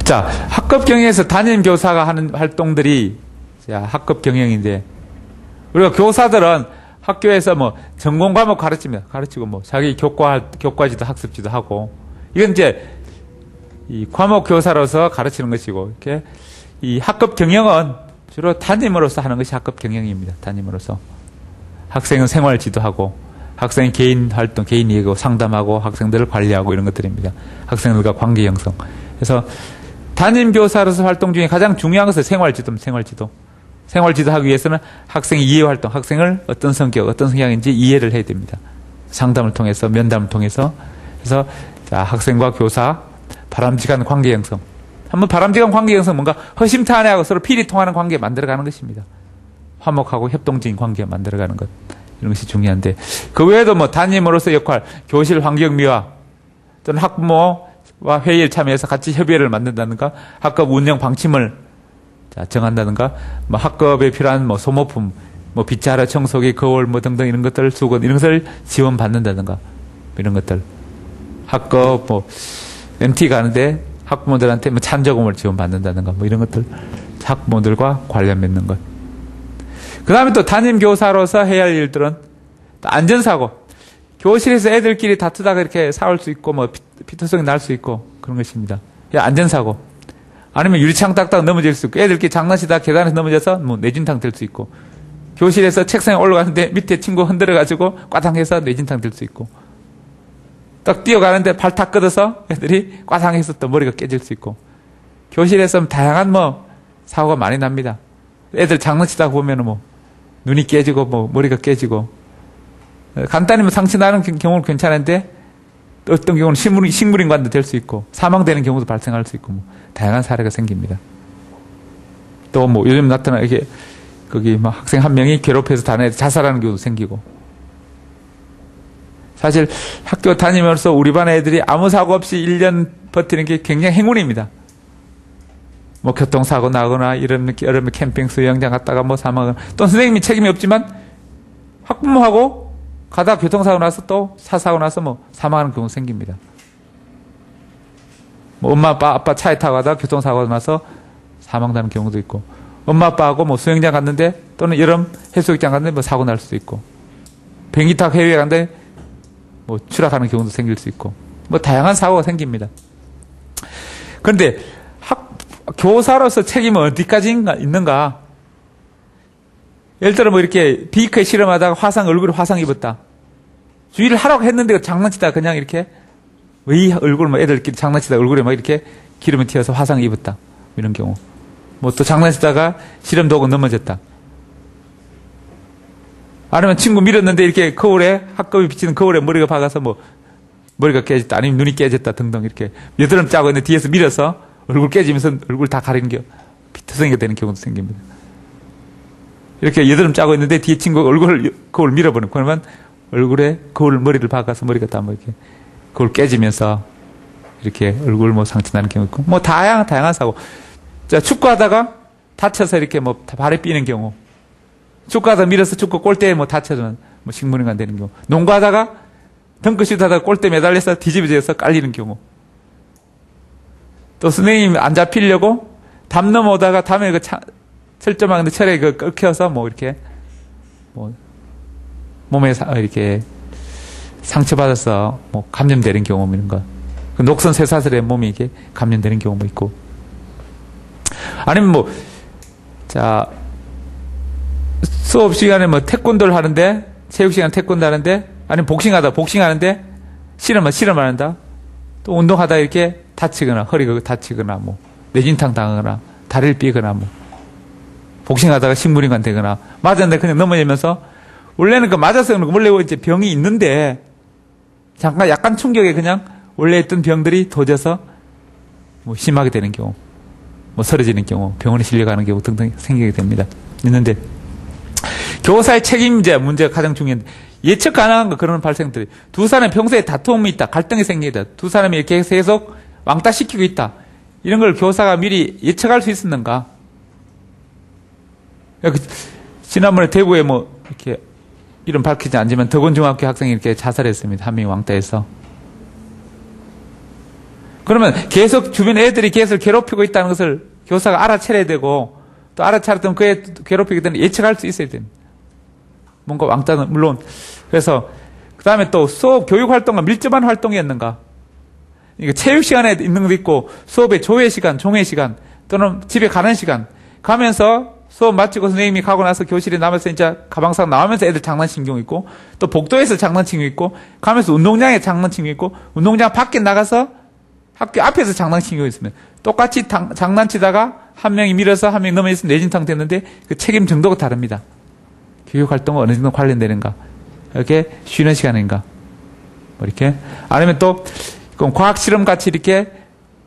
S1: 자, 학급 경영에서 담임 교사가 하는 활동들이, 자, 학급 경영인데, 우리가 교사들은 학교에서 뭐 전공 과목 가르치고 뭐 자기 교과지도 학습지도 하고, 이건 이제 이 과목 교사로서 가르치는 것이고, 이렇게 이 학급 경영은 주로 담임으로서 하는 것이 학급 경영입니다. 담임으로서. 학생은 생활 지도하고, 학생의 개인 활동, 개인 얘기하고 상담하고, 학생들을 관리하고 이런 것들입니다. 학생들과 관계 형성. 그래서 담임 교사로서 활동 중에 가장 중요한 것은 생활지도입니다. 생활지도 하기 위해서는 학생의 이해 활동, 학생을 어떤 성격, 어떤 성향인지 이해를 해야 됩니다. 상담을 통해서, 면담을 통해서. 그래서, 자, 학생과 교사, 바람직한 관계 형성. 한번 바람직한 관계 형성, 뭔가 허심탄회하고 서로 필이 통하는 관계 만들어가는 것입니다. 화목하고 협동적인 관계 만들어가는 것. 이런 것이 중요한데, 그 외에도 뭐 담임으로서 역할, 교실 환경 미화, 또는 학부모와 회의에 참여해서 같이 협의회를 만든다든가, 학급 운영 방침을, 자, 정한다든가, 뭐 학급에 필요한 뭐 소모품, 뭐 빗자루, 청소기, 거울 뭐 등등 이런 것들, 수건 이런 것을 지원받는다든가, 이런 것들. 학급 뭐 MT 가는데 학부모들한테 뭐 찬조금을 지원받는다든가, 뭐 이런 것들, 학부모들과 관련 맺는 것. 그 다음에 또 담임 교사로서 해야 할 일들은 또 안전사고. 교실에서 애들끼리 다투다가 이렇게 싸울 수 있고, 뭐 피투성이 날 수 있고, 그런 것입니다. 안전사고. 아니면 유리창 딱딱 넘어질 수 있고, 애들끼리 장난치다 계단에서 넘어져서 뭐 뇌진탕 될 수 있고, 교실에서 책상에 올라가는데 밑에 친구 흔들어가지고 꽈당해서 뇌진탕 될 수 있고, 딱 뛰어가는데 발 탁 걷어서 애들이 꽈당해서 또 머리가 깨질 수 있고, 교실에서 다양한 뭐 사고가 많이 납니다. 애들 장난치다 보면은 뭐 눈이 깨지고 뭐 머리가 깨지고, 간단히 뭐 상처 나는 경우는 괜찮은데 어떤 경우는 식물인간도 될 수 있고 사망되는 경우도 발생할 수 있고, 뭐 다양한 사례가 생깁니다. 또 뭐 요즘 나타나 이게 거기 뭐 학생 한 명이 괴롭혀서 다른 애들 자살하는 경우도 생기고. 사실 학교 다니면서 우리 반 애들이 아무 사고 없이 1년 버티는 게 굉장히 행운입니다. 뭐 교통사고 나거나 이런 여름에 캠핑 수영장 갔다가 뭐 사망하거나 또 선생님이 책임이 없지만 학부모하고 가다가 교통사고 나서 또 차 사고 나서 뭐 사망하는 경우 생깁니다. 뭐 엄마 아빠 차에 타고 가다가 교통사고 나서 사망하는 경우도 있고 엄마 아빠하고 뭐 수영장 갔는데 또는 여름 해수욕장 갔는데 뭐 사고 날 수도 있고 비행기 타고 해외에 갔는데 뭐 추락하는 경우도 생길 수 있고 뭐 다양한 사고가 생깁니다. 그런데 교사로서 책임은 어디까지 있는가? 예를 들어 뭐 이렇게 비크에 실험하다가 얼굴에 화상 입었다. 주의를 하라고 했는데 장난치다 그냥 이렇게 왜 얼굴 뭐 애들끼리 장난치다 얼굴에 막 이렇게 기름을 튀어서 화상 입었다. 이런 경우. 뭐 또 장난치다가 실험 도구 넘어졌다. 아니면 친구 밀었는데 이렇게 거울에 학급이 비치는 거울에 머리가 박아서 뭐 머리가 깨졌다. 아니면 눈이 깨졌다 등등 이렇게 여드름 짜고 있는데 뒤에서 밀어서 얼굴 깨지면서 얼굴 다 가리는 게 비터성이가 되는 경우도 생깁니다. 이렇게 여드름 짜고 있는데 뒤에 친구가 거울 밀어버리는 그러면 얼굴에 거울 머리를 박아서 머리가 다 뭐 이렇게 거울 깨지면서 이렇게 얼굴 뭐 상처 나는 경우 있고 뭐 다양한 사고. 자, 축구하다가 다쳐서 이렇게 뭐 발에 삐는 경우. 축구하다가 밀어서 축구 골대에 뭐 다쳐서 뭐 식물인간 되는 경우. 농구하다가 덩크슛 하다가 골대 매달려서 뒤집어져서 깔리는 경우. 또 선생님이 안 잡히려고 담 넘어오다가 담에 철조망인데 철에 끓여서 뭐 이렇게 뭐 몸에 이렇게 상처받아서 뭐 감염되는 경우 이런 거. 그 녹슨 쇠사슬에 몸이 이렇게 감염되는 경우도 있고. 아니면 뭐, 자, 수업 시간에 뭐 태권도를 하는데, 체육 시간에 태권도 하는데, 아니면 복싱하는데, 실험한다. 또 운동하다 이렇게 다치거나, 허리가 다치거나, 뭐, 뇌진탕 당하거나, 다리를 삐거나, 뭐, 복싱하다가 식물인간 되거나, 맞았는데 그냥 넘어지면서, 원래는 맞아서 원래 이제 병이 있는데, 잠깐 약간 충격에 그냥 원래 있던 병들이 도져서 뭐 심하게 되는 경우, 뭐 쓰러지는 경우, 병원에 실려가는 경우 등등 생기게 됩니다. 있는데 교사의 책임자 문제가 가장 중요한데 예측 가능한 거 그런 발생들이 두 사람이 평소에 다툼이 있다, 갈등이 생기다, 두 사람이 이렇게 계속 왕따시키고 있다. 이런 걸 교사가 미리 예측할 수 있었는가? 지난번에 대구에 뭐 이렇게 이름 밝히지 않지만 덕원중학교 학생이 이렇게 자살했습니다. 한 명이 왕따해서. 그러면 계속 주변 애들이 계속 괴롭히고 있다는 것을 교사가 알아차려야 되고 또 알아차렸던 그애 괴롭히게 되는 예측할 수 있어야 됩니다. 뭔가 왕따는 물론. 그래서 그 다음에 또 수업 교육 활동과 밀접한 활동이었는가. 그러니까 체육 시간에 있는 것도 있고 수업의 조회 시간, 종회 시간 또는 집에 가는 시간 가면서 수업 마치고 선생님이 가고 나서 교실에 남아서 이제 가방 싸고 나오면서 애들 장난친 경우 있고 또 복도에서 장난친 경우 있고 가면서 운동장에 장난친 경우 있고 운동장 밖에 나가서 학교 앞에서 장난친 경우 있으면 똑같이 장난치다가 한 명이 밀어서 한 명이 넘어져서 뇌진탕 됐는데 그 책임 정도가 다릅니다. 교육 활동과 어느 정도 관련되는가. 이렇게 쉬는 시간인가. 뭐 이렇게. 아니면 또 과학 실험 같이 이렇게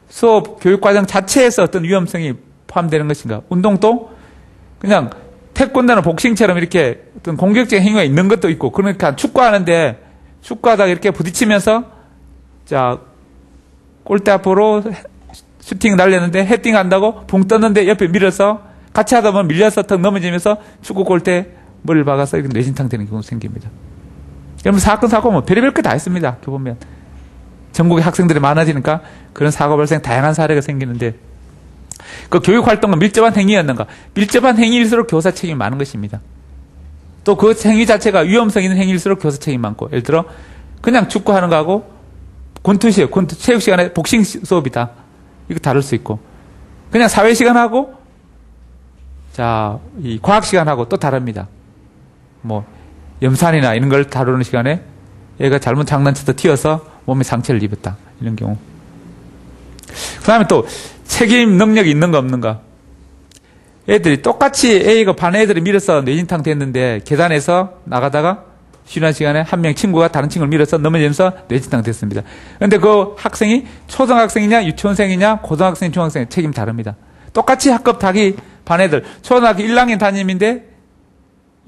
S1: 수업 교육 과정 자체에서 어떤 위험성이 포함되는 것인가. 운동도 그냥 태권도나 복싱처럼 이렇게 어떤 공격적인 행위가 있는 것도 있고 그러니까 축구하는데 축구하다가 이렇게 부딪히면서 자 골대 앞으로 슈팅 날렸는데 헤딩 한다고 붕 떴는데 옆에 밀어서 같이 하다 보면 밀려서 턱 넘어지면서 축구 골대 머리를 박아서 이렇게 뇌진탕 되는 경우가 생깁니다. 그러면 사건 뭐 별의별 거 다 있습니다. 학교 보면 전국에 학생들이 많아지니까 그런 사고 발생 다양한 사례가 생기는데 그 교육 활동과 밀접한 행위였는가? 밀접한 행위일수록 교사 책임이 많은 것입니다. 또 그 행위 자체가 위험성 있는 행위일수록 교사 책임이 많고 예를 들어 그냥 축구하는 거하고 권투 체육 시간에 복싱 수업이다. 이거 다를 수 있고 그냥 사회 시간하고 자, 이 과학 시간하고 또 다릅니다. 뭐 염산이나 이런 걸 다루는 시간에 얘가 잘못 장난쳐서 튀어서 몸에 상처를 입었다. 이런 경우. 그 다음에 또 책임 능력이 있는가 없는가. 애들이 똑같이 A가 반 애들이 밀어서 뇌진탕 됐는데 계단에서 나가다가 쉬는 시간에 한 명 친구가 다른 친구를 밀어서 넘어지면서 뇌진탕 됐습니다. 그런데 그 학생이 초등학생이냐 유치원생이냐 고등학생 중학생 책임 다릅니다. 똑같이 학급 다기 반 애들 초등학교 1학년 담임인데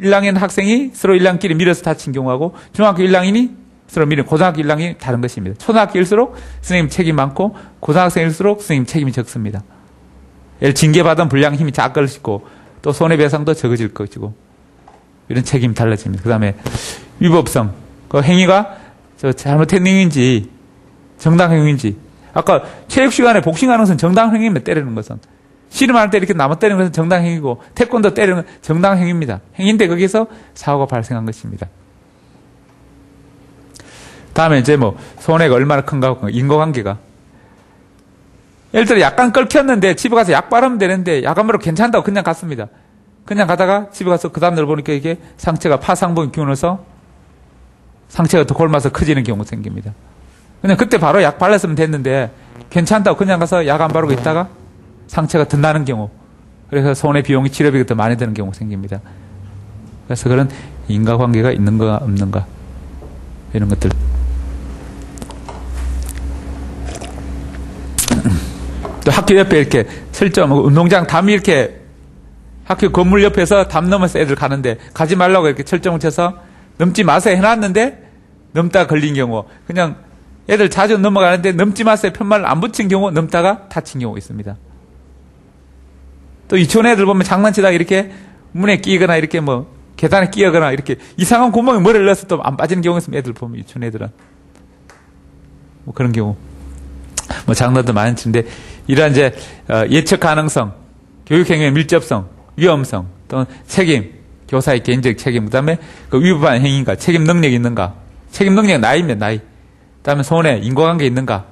S1: 1학년 학생이 서로 1학년끼리 밀어서 다친 경우하고 중학교 1학년이 서로 밀은 고등학교 1학년이 다른 것입니다. 초등학교일수록 선생님 책임이 많고 고등학생일수록 선생님 책임이 적습니다. 징계받은 불량 힘이 작을 것이고 또 손해배상도 적어질 것이고 이런 책임이 달라집니다. 그 다음에 위법성, 그 행위가 잘못된 행위인지 정당 행위인지, 아까 체육 시간에 복싱하는 것은 정당 행위입니다. 때리는 것은. 씨름할 때 이렇게 나무 때리는 것은 정당 행위고 태권도 때리는 건 정당 행위입니다. 행위인데 거기서 사고가 발생한 것입니다. 다음에 이제 뭐 손해가 얼마나 큰가, 인과관계가. 예를 들어 약간 끓였는데 집에 가서 약 바르면 되는데 약 안 바르고 괜찮다고 그냥 갔습니다. 그냥 가다가 집에 가서 그 다음날 보니까 이게 상처가 파상봉이 기운해서 상처가 더 골마서 커지는 경우가 생깁니다. 그냥 그때 바로 약 발랐으면 됐는데 괜찮다고 그냥 가서 약 안 바르고 있다가 상처가 더 나는 경우, 그래서 손해 비용이 치료비가 더 많이 드는 경우가 생깁니다. 그래서 그런 인과관계가 있는가 없는가 이런 것들. 또 학교 옆에 이렇게 설정 운동장 담이 이렇게 학교 건물 옆에서 담 넘어서 애들 가는데 가지 말라고 이렇게 철정을 쳐서 넘지 마세요 해놨는데 넘다가 걸린 경우, 그냥 애들 자주 넘어가는데 넘지 마세요 편말을 안 붙인 경우 넘다가 다친 경우가 있습니다. 또 유치원 애들 보면 장난치다가 이렇게 문에 끼거나 이렇게 뭐 계단에 끼거나 이렇게 이상한 구멍에 머리를 넣어서 또 안 빠지는 경우가 있으면 애들 보면 유치원 애들은 뭐 그런 경우 뭐 장난도 많이 치는데, 이러한 이제 예측 가능성, 교육행위의 밀접성, 위험성, 또는 책임, 교사의 개인적 책임, 그 다음에 그 위법한 행위인가, 책임 능력이 있는가, 책임 능력은 나이면 나이, 그 다음에 손해, 인과관계 있는가,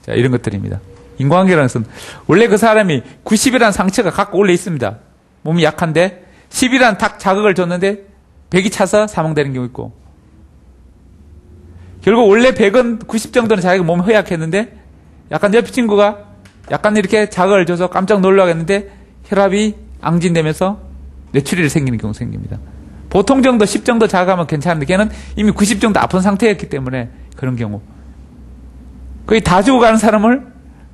S1: 자, 이런 것들입니다. 인과관계라는 것은 원래 그 사람이 90이라는 상처가 갖고 원래 있습니다. 몸이 약한데 10이라는 딱 자극을 줬는데 100이 차서 사망되는 경우 있고, 결국 원래 100은 90 정도는 자기가 몸이 허약했는데 약간 옆 친구가 약간 이렇게 자극을 줘서 깜짝 놀라겠는데 혈압이 앙진되면서 뇌출혈이 생기는 경우 생깁니다. 보통 정도 10 정도 자극하면 괜찮은데 걔는 이미 90 정도 아픈 상태였기 때문에 그런 경우. 거의 다 죽어가는 사람을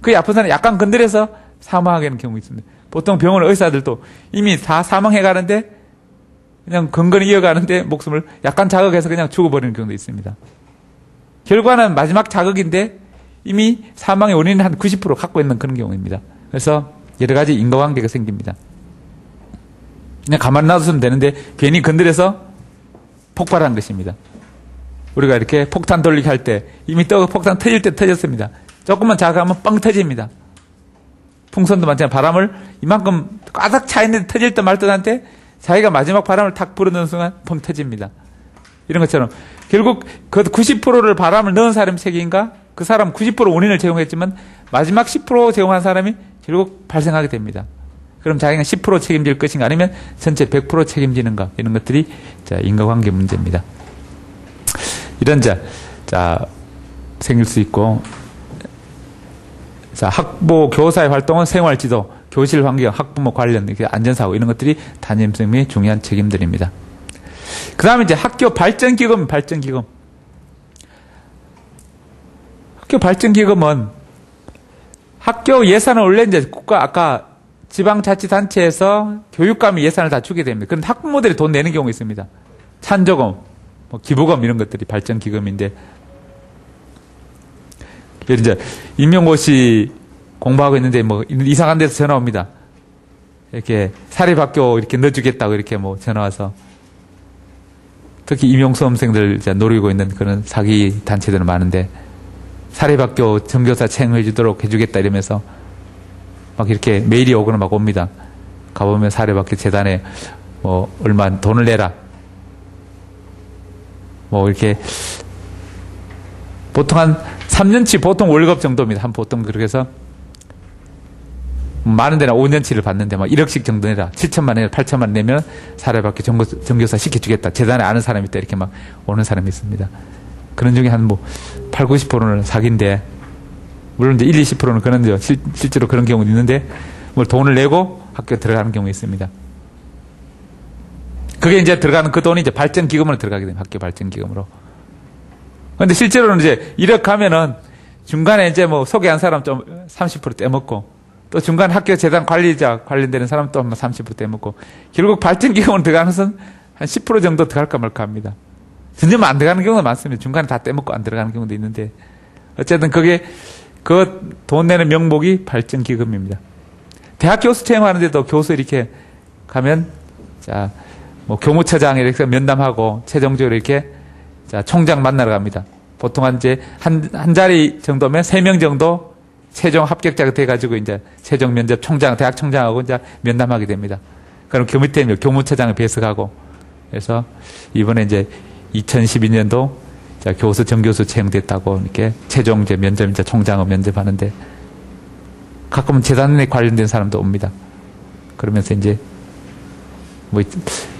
S1: 거의 아픈 사람 약간 건드려서 사망하게 하는 경우 있습니다. 보통 병원 의사들도 이미 다 사망해 가는데 그냥 건건히 이어가는데 목숨을 약간 자극해서 그냥 죽어버리는 경우도 있습니다. 결과는 마지막 자극인데 이미 사망의 원인은 한 90% 갖고 있는 그런 경우입니다. 그래서 여러 가지 인과관계가 생깁니다. 그냥 가만히 놔두면 되는데 괜히 건드려서 폭발한 것입니다. 우리가 이렇게 폭탄 돌리기 할 때 이미 폭탄 터질 때 터졌습니다. 조금만 자극하면 뻥 터집니다. 풍선도 마찬가지로 바람을 이만큼 꽉 차 있는데 터질 듯 말 듯한데 자기가 마지막 바람을 탁 불어넣는 순간 뻥 터집니다. 이런 것처럼 결국 그 90%를 바람을 넣은 사람의 책임인가, 그 사람 90% 원인을 제공했지만 마지막 10% 제공한 사람이 결국 발생하게 됩니다. 그럼 자기가 10% 책임질 것인가 아니면 전체 100% 책임지는가, 이런 것들이 자, 인과관계 문제입니다. 이런 자 생길 수 있고, 자, 학부 교사의 활동은 생활지도, 교실 환경, 학부모 관련 이렇게 안전사고 이런 것들이 담임선생님의 중요한 책임들입니다. 그 다음에 이제 학교 발전기금, 발전기금. 학교 발전기금은 학교 예산을 원래 이제 국가, 아까 지방자치단체에서 교육감이 예산을 다 주게 됩니다. 그런데 학부모들이 돈 내는 경우가 있습니다. 찬조금, 뭐 기부금 이런 것들이 발전기금인데, 이제 임명고 씨 공부하고 있는데 뭐 이상한 데서 전화 옵니다. 이렇게 사립학교 이렇게 넣어주겠다고 이렇게 뭐 전화 와서, 특히 임용수험생들 이제 노리고 있는 그런 사기 단체들은 많은데 사립학교 전교사 채용해 주도록 해주겠다 이러면서 막 이렇게 메일이 오거나 막 옵니다. 가보면 사립학교 재단에 뭐 얼마 돈을 내라, 뭐 이렇게 보통 한 3년치 보통 월급 정도입니다. 한 보통 그렇게 해서 많은 데는 5년치를 받는데 막 1억씩 정도 내라, 7천만 내라, 8천만 내면 사립학교 전교사 시켜주겠다, 재단에 아는 사람이 있다, 이렇게 막 오는 사람이 있습니다. 그런 중에 한 뭐 8, 90%는 사기인데, 물론 이제 1, 20%는 그런데요. 실제로 그런 경우도 있는데 뭐 돈을 내고 학교에 들어가는 경우가 있습니다. 그게 이제 들어가는 그 돈이 이제 발전기금으로 들어가게 됩니다. 학교 발전기금으로. 근데 실제로는 이제 1억 하면은 중간에 이제 뭐 소개한 사람 좀 30% 떼먹고, 또 중간 학교 재단 관리자 관련되는 사람 또 30% 떼먹고, 결국 발전기금으로 들어가는 것은 한 10% 정도 들어갈까 말까 합니다. 전혀 안 들어가는 경우도 많습니다. 중간에 다 떼먹고 안 들어가는 경우도 있는데, 어쨌든 그게 그 돈 내는 명목이 발전기금입니다. 대학 교수 채용하는데도 교수 이렇게 가면, 자, 뭐 교무처장 이렇게 면담하고 최종적으로 이렇게 자, 총장 만나러 갑니다. 보통 한 자리 정도면 3명 정도 최종 합격자가 돼가지고 이제 최종 면접 총장, 대학 총장하고 이제 면담하게 됩니다. 그럼 그 밑에 교무처장을 배석하고, 그래서 이번에 이제 2012년도 자, 교수, 정교수 채용됐다고 이렇게 최종 이제 면접, 이제 총장을 면접하는데 가끔은 재단에 관련된 사람도 옵니다. 그러면서 이제 뭐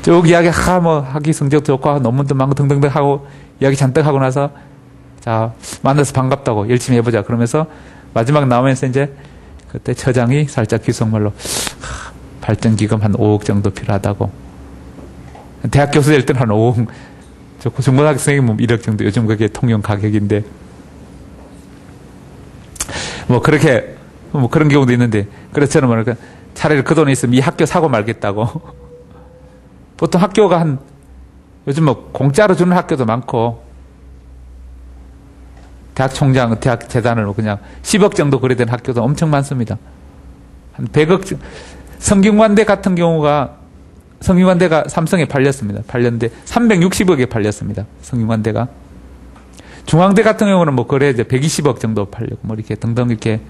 S1: 쭉 이야기 학위 성적도 좋고 논문도 많고 등등등 하고 이야기 잔뜩 하고 나서 자, 만나서 반갑다고 열심히 해보자. 그러면서 마지막 나오면서 이제 그때 처장이 살짝 귓속말로 발전기금 한 5억 정도 필요하다고. 대학 교수 될 때는 한 5억, 중고등학생이 뭐 1억 정도, 요즘 그게 통용 가격인데. 뭐 그렇게, 뭐 그런 경우도 있는데, 그렇잖아요. 그러니까 차라리 그 돈이 있으면 이 학교 사고 말겠다고. 보통 학교가 요즘 뭐 공짜로 주는 학교도 많고, 대학 총장, 대학 재단으로 그냥 10억 정도 거래된 학교도 엄청 많습니다. 한 100억, 성균관대 같은 경우가, 성균관대가 삼성에 팔렸습니다. 팔렸는데 360억에 팔렸습니다. 성균관대가. 중앙대 같은 경우는 뭐 거래 이제 120억 정도 팔렸고, 뭐 이렇게 등등 이렇게.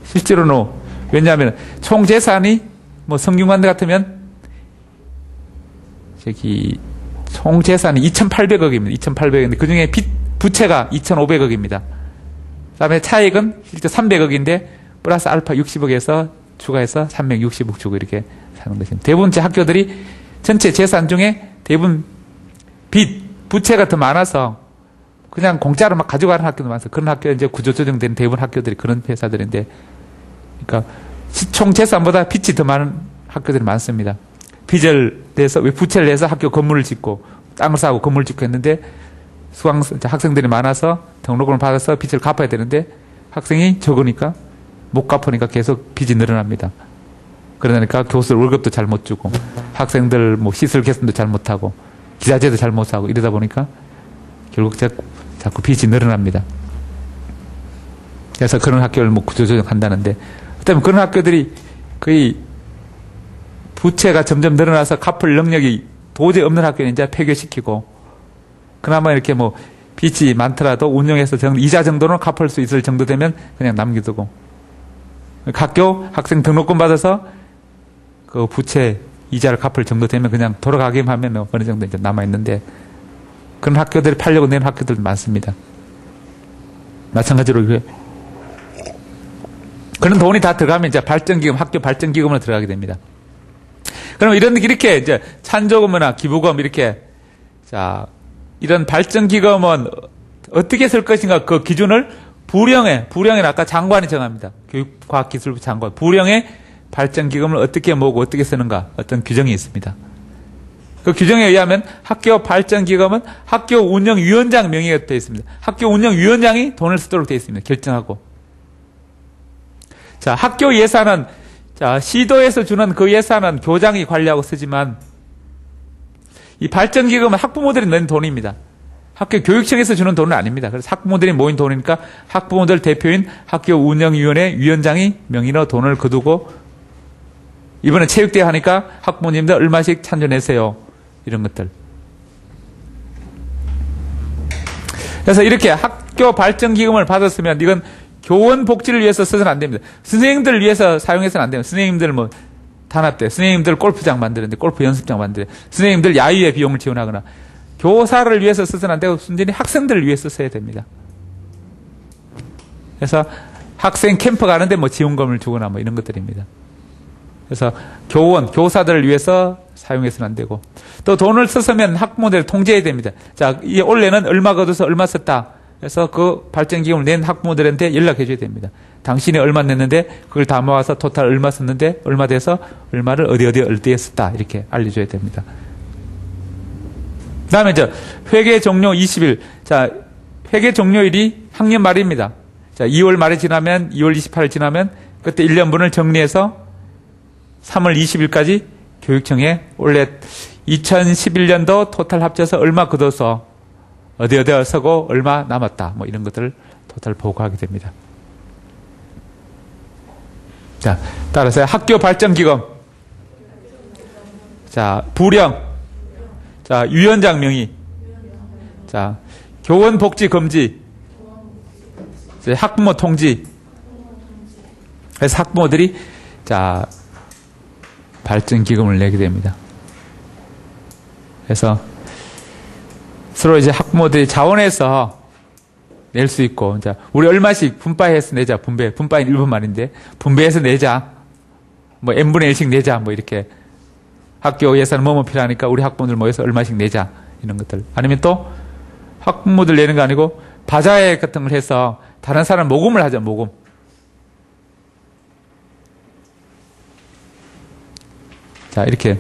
S1: 실제로는, 왜냐하면 총 재산이 뭐 성균관대 같으면 총 재산이 2,800억입니다. 2,800억인데 그 중에 부채가 2,500억입니다. 그 다음에 차익은 실제 300억인데 플러스 알파 60억에서 추가해서 360억 주고 이렇게 사는 것입니다. 대부분 제 학교들이 전체 재산 중에 대부분 부채가 더 많아서 그냥 공짜로 막 가져가는 학교도 많아서 그런 학교 이제 구조조정된 대부분 학교들이 그런 회사들인데, 그러니까 총 재산보다 빚이 더 많은 학교들이 많습니다. 빚을 내서, 부채를 내서 학교 건물을 짓고 땅을 사고 건물을 짓고 했는데 학생들이 많아서 등록금을 받아서 빚을 갚아야 되는데 학생이 적으니까 못 갚으니까 계속 빚이 늘어납니다. 그러니까 교수들 월급도 잘 못 주고 학생들 뭐 시설 개선도 잘 못하고 기자재도 잘 못 사고 이러다 보니까 결국 자꾸 빚이 늘어납니다. 그래서 그런 학교를 뭐 구조조정한다는데, 그다음에 그런 학교들이 거의 부채가 점점 늘어나서 갚을 능력이 도저히 없는 학교는 이제 폐교시키고, 그나마 이렇게 뭐 빚이 많더라도 운영해서 이자 정도는 갚을 수 있을 정도 되면 그냥 남겨두고, 학교 학생 등록금 받아서 그 부채 이자를 갚을 정도 되면 그냥 돌아가기만 하면 어느 정도 이제 남아있는데, 그런 학교들이 팔려고 낸 학교들도 많습니다. 마찬가지로 그런 돈이 다 들어가면 이제 발전기금, 학교 발전기금으로 들어가게 됩니다. 그럼 이렇게 이제 찬조금이나 기부금 이렇게, 자, 이런 발전기금은 어떻게 쓸 것인가 그 기준을 부령에 아까 장관이 정합니다. 교육과학기술부 장관. 부령에 발전기금을 어떻게 모으고 어떻게 쓰는가 어떤 규정이 있습니다. 그 규정에 의하면 학교 발전기금은 학교 운영위원장 명의가 되어 있습니다. 학교 운영위원장이 돈을 쓰도록 되어 있습니다. 결정하고. 자, 학교 예산은, 자, 시도에서 주는 그 예산은 교장이 관리하고 쓰지만, 이 발전기금은 학부모들이 낸 돈입니다. 학교 교육청에서 주는 돈은 아닙니다. 그래서 학부모들이 모인 돈이니까 학부모들 대표인 학교 운영위원회 위원장이 명의로 돈을 거두고, 이번에 체육대회 하니까 학부모님들 얼마씩 찬조내세요. 이런 것들. 그래서 이렇게 학교 발전기금을 받았으면 이건 교원 복지를 위해서 써서는 안 됩니다. 선생님들을 위해서 사용해서는 안 됩니다. 선생님들 뭐 단합대, 선생님들 골프장 만드는데 골프 연습장 만드는데, 선생님들 야유회 비용을 지원하거나, 교사를 위해서 써서는 안 되고 순전히 학생들을 위해서 써야 됩니다. 그래서 학생 캠프 가는데 뭐 지원금을 주거나 뭐 이런 것들입니다. 그래서 교사들을 위해서 사용해서는 안 되고, 또 돈을 썼으면 학부모들을 통제해야 됩니다. 자, 이 올해는 얼마 거둬서 얼마 썼다. 그래서 그 발전기금을 낸 학부모들한테 연락해 줘야 됩니다. 당신이 얼마 냈는데 그걸 다 모아서 토탈 얼마 썼는데 얼마 돼서 얼마를 어디에 썼다. 이렇게 알려줘야 됩니다. 그 다음에 회계 종료 20일. 자, 회계 종료일이 학년 말입니다. 자, 2월 말에 지나면, 2월 28일 지나면 그때 1년분을 정리해서 3월 20일까지 교육청에 원래 2011년도 토탈 합쳐서 얼마 거둬서 어디에 서고 얼마 남았다. 뭐 이런 것들을 토탈 보고하게 됩니다. 자, 따라서 학교 발전 기금. 자, 부령. 자, 위원장 명의. 자, 교원 복지 금지. 학부모 통지. 그래서 학부모들이 자, 발전 기금을 내게 됩니다. 그래서 서로 이제 학부모들이 자원해서 낼 수 있고, 자, 우리 얼마씩 분배해서 내자. 분배는 일본 말인데, 분배해서 내자. 뭐, n분의 1씩 내자. 뭐, 이렇게. 학교 예산 뭐뭐 필요하니까 우리 학부모들 모여서 얼마씩 내자. 이런 것들. 아니면 또, 학부모들 내는 거 아니고, 바자회 같은 걸 해서 다른 사람 모금을 하자, 모금. 자, 이렇게.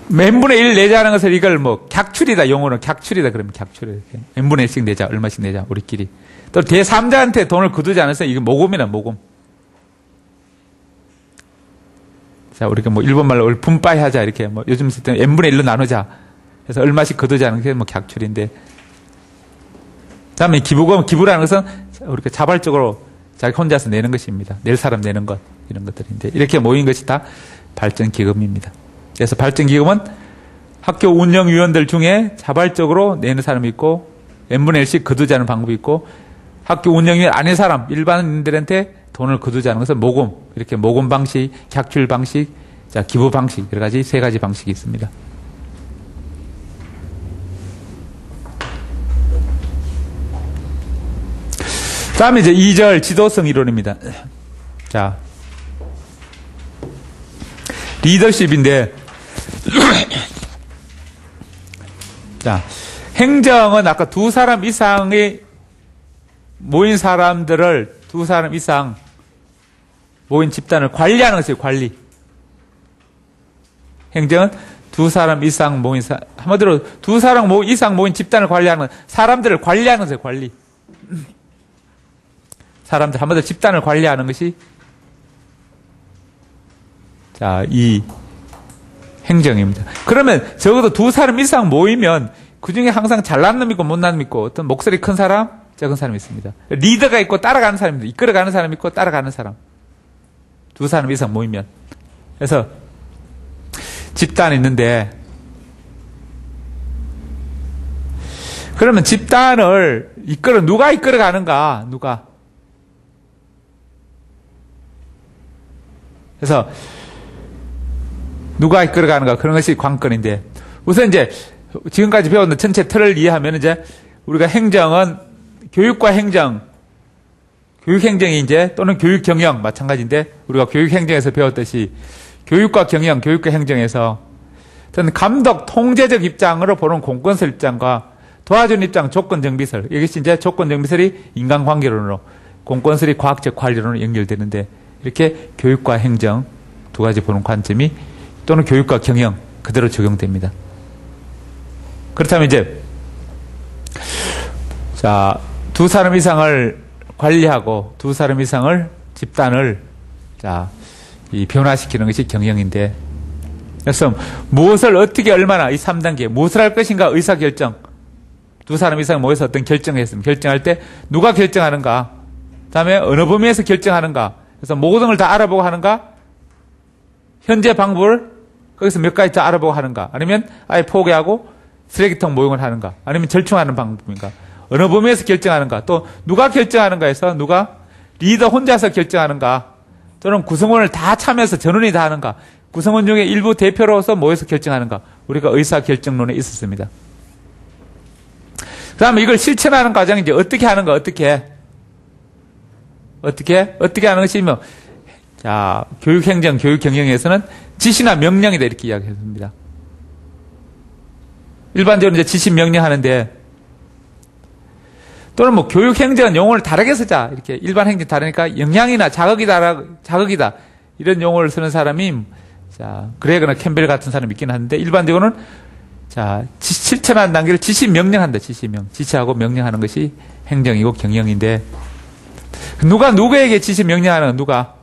S1: n분의 1 내자는 것을 이걸 뭐, 객출이다, 용어는 객출이다, 그러면 객출. 이렇게. n분의 1씩 내자, 얼마씩 내자, 우리끼리. 또 제3자한테 돈을 거두지 않아서 이게 모금이나 모금. 자, 우리가 뭐, 일본말로 분빠이 하자, 이렇게. 뭐, 요즘 쓸 때는 n분의 1로 나누자. 그래서 얼마씩 거두자는 게 뭐, 객출인데. 그 다음에 기부라는 것은 우리가 자발적으로 자기 혼자서 내는 것입니다. 낼 사람 내는 것. 이런 것들인데. 이렇게 모인 것이 다 발전기금입니다. 그래서 발전기금은 학교 운영위원들 중에 자발적으로 내는 사람이 있고, n분의 1씩 거두자는 방법이 있고, 학교 운영위원 아닌 사람, 일반인들한테 돈을 거두자는 것은 모금. 이렇게 모금 방식, 객출 방식, 자, 기부 방식, 여러 가지, 세 가지 방식이 있습니다. 다음에 이제 2절 지도성 이론입니다. 자, 리더십인데, 자, 행정은 아까 두 사람 이상의 모인 사람들을 두 사람 이상 모인 집단을 관리하는 것이에요, 관리. 행정은 두 사람 이상 모인 한마디로 두 사람 이상 모인 집단을 관리하는 사람들을 관리하는 것이에요, 관리. 사람들 한마디로 집단을 관리하는 것이 자, 이 행정입니다. 그러면 적어도 두 사람 이상 모이면 그 중에 항상 잘난 놈 있고 못난 놈 있고 어떤 목소리 큰 사람, 작은 사람이 있습니다. 리더가 있고 따라가는 사람입니다. 이끌어가는 사람이 있고 따라가는 사람. 두 사람 이상 모이면. 그래서 집단이 있는데 그러면 집단을 누가 이끌어가는가? 누가? 그래서 누가 이끌어가는가 그런 것이 관건인데 우선 이제 지금까지 배웠던 전체 틀을 이해하면 이제 우리가 행정은 교육과 행정, 교육행정이 이제 또는 교육경영 마찬가지인데 우리가 교육행정에서 배웠듯이 교육과 경영, 교육과 행정에서 어떤 감독, 통제적 입장으로 보는 공건설 입장과 도와주는 입장, 조건정비설 이것이 이제 조건정비설이 인간관계론으로 공건설이 과학적 관리론으로 연결되는데 이렇게 교육과 행정 두 가지 보는 관점이 또는 교육과 경영 그대로 적용됩니다. 그렇다면 이제 자, 두 사람 이상을 관리하고 두 사람 이상을 집단을 자, 이 변화시키는 것이 경영인데 그래서 무엇을 어떻게 얼마나 이 3단계 무엇을 할 것인가 의사결정 두 사람 이상 모여서 어떤 결정을 했습니다. 결정할 때 누가 결정하는가 그다음에 어느 범위에서 결정하는가 그래서 모든 걸 다 알아보고 하는가 현재 방법을 거기서 몇 가지 더 알아보고 하는가 아니면 아예 포기하고 쓰레기통 모형을 하는가 아니면 절충하는 방법인가 어느 범위에서 결정하는가 또 누가 결정하는가 해서 누가 리더 혼자서 결정하는가 또는 구성원을 다 참여해서 전원이 다 하는가 구성원 중에 일부 대표로서 모여서 결정하는가 우리가 의사결정론에 있었습니다. 그 다음에 이걸 실천하는 과정이 이제 어떻게 하는가 어떻게 하는 것이면 자 교육행정 교육경영에서는 지시나 명령이다 이렇게 이야기했습니다. 일반적으로 이제 지시 명령하는데 또는 뭐 교육행정은 용어를 다르게 쓰자 이렇게 일반 행정 다르니까 영향이나 자극이다 이런 용어를 쓰는 사람이 자 그레거나 캠벨 같은 사람이 있긴 한데 일반적으로는 자 실천하는 단계를 지시 명령한다 지시하고 명령하는 것이 행정이고 경영인데 누가 누구에게 지시 명령하는 누가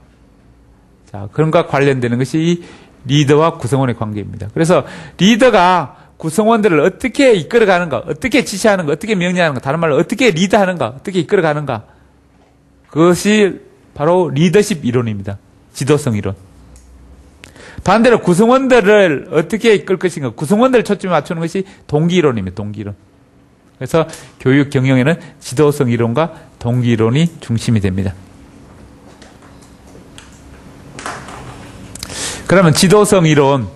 S1: 자 그런 것과 관련되는 것이 리더와 구성원의 관계입니다. 그래서 리더가 구성원들을 어떻게 이끌어가는가, 어떻게 지시하는가, 어떻게 명령하는가, 다른 말로 어떻게 리드하는가, 어떻게 이끌어가는가. 그것이 바로 리더십 이론입니다. 지도성 이론. 반대로 구성원들을 어떻게 이끌 것인가, 구성원들을 초점에 맞추는 것이 동기 이론입니다. 동기 이론. 그래서 교육 경영에는 지도성 이론과 동기 이론이 중심이 됩니다. 그러면 지도성 이론,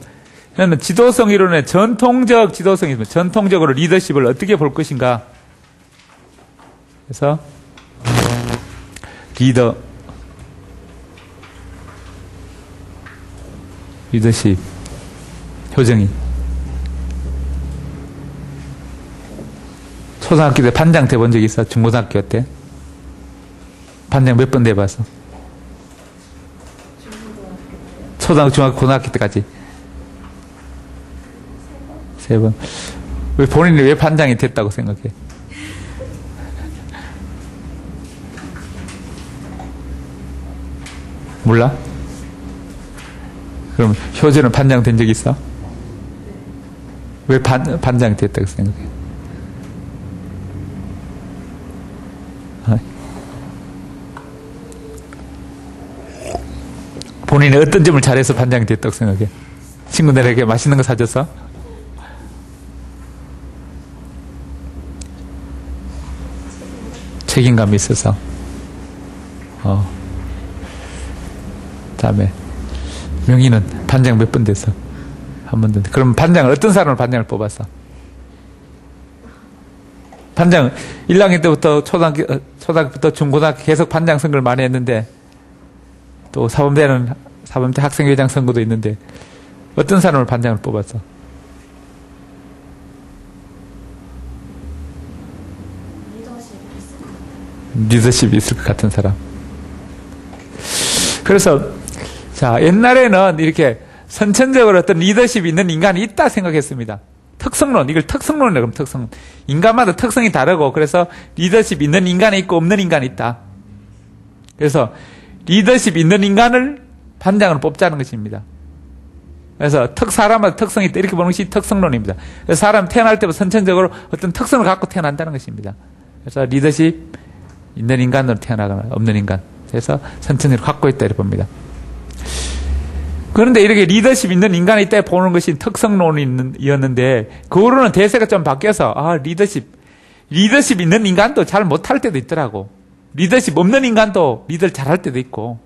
S1: 지도성 이론의 전통적 지도성이 있습니다. 전통적으로 리더십을 어떻게 볼 것인가. 그래서 리더십 효정이 초등학교 때 반장 돼본 적 있어? 중고등학교 때? 반장 몇 번 돼봤어? 초등학교, 중학교, 고등학교 때까지? 3번. 왜 본인이 왜 반장이 됐다고 생각해? 몰라? 그럼 효재는 반장 된 적 있어? 왜 반장이 됐다고 생각해? 본인이 어떤 점을 잘해서 반장이 됐다고 생각해? 친구들에게 맛있는 거 사줘서? 책임감이 있어서. 다음에 명희는 반장 몇 번 됐어? 한 번도. 그럼 반장을 어떤 사람을 반장을 뽑았어? 반장 1학년 때부터 초등학교부터 중고등학교 계속 반장 선거를 많이 했는데 또 사범대 학생회장 선거도 있는데 어떤 사람을 반장을 뽑았어? 리더십이 있을 것 같은 사람. 그래서 자, 옛날에는 이렇게 선천적으로 어떤 리더십이 있는 인간이 있다 생각했습니다. 특성론, 이걸 특성론이라고 하면 특성론. 인간마다 특성이 다르고 그래서 리더십 있는 인간이 있고 없는 인간이 있다. 그래서 리더십 있는 인간을 반장으로 뽑자는 것입니다. 그래서 사람마다 특성이 있다 이렇게 보는 것이 특성론입니다. 그래서 사람 태어날 때부터 선천적으로 어떤 특성을 갖고 태어난다는 것입니다. 그래서 리더십 있는 인간으로 태어나거나 없는 인간. 그래서 선천적으로 갖고 있다 이렇게 봅니다. 그런데 이렇게 리더십 있는 인간이 있다 보는 것이 특성론이었는데 그 후로는 대세가 좀 바뀌어서 리더십 있는 인간도 잘 못할 때도 있더라고. 리더십 없는 인간도 리더를 잘할 때도 있고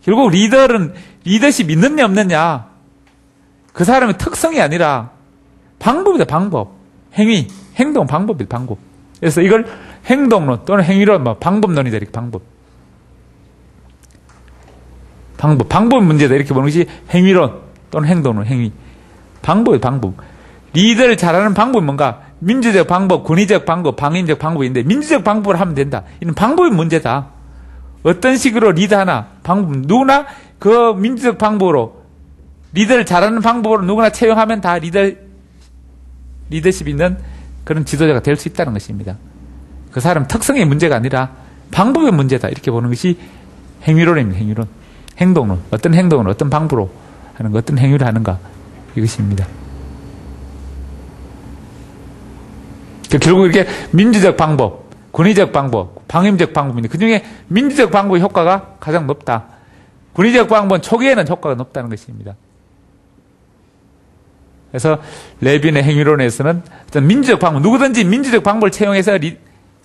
S1: 결국 리더십 있느냐 없느냐 그 사람의 특성이 아니라 방법이다. 방법. 행동 방법이다. 방법. 그래서 이걸 행동론 또는 행위론 방법론이다. 이렇게 방법 문제다 이렇게 보는 것이 행위론 또는 행동론, 행위. 방법. 리더를 잘하는 방법이 뭔가? 민주적 방법, 권위적 방법, 방임적 방법인데 민주적 방법을 하면 된다. 이는 방법이 문제다. 어떤 식으로 리더하나 방법 누구나 그 민주적 방법으로 리더를 잘하는 방법으로 누구나 채용하면 다 리더십 있는 그런 지도자가 될 수 있다는 것입니다. 그 사람 특성의 문제가 아니라 방법의 문제다 이렇게 보는 것이 행위론입니다. 행위론. 행동론. 어떤 행동을 어떤 방법으로 하는 가 어떤 행위를 하는가 이것입니다. 결국 이렇게 민주적 방법, 권위적 방법, 방임적 방법인데 그중에 민주적 방법의 효과가 가장 높다. 권위적 방법은 초기에는 효과가 높다는 것입니다. 그래서 레빈의 행위론에서는 어떤 민주적 방법, 누구든지 민주적 방법을 채용해서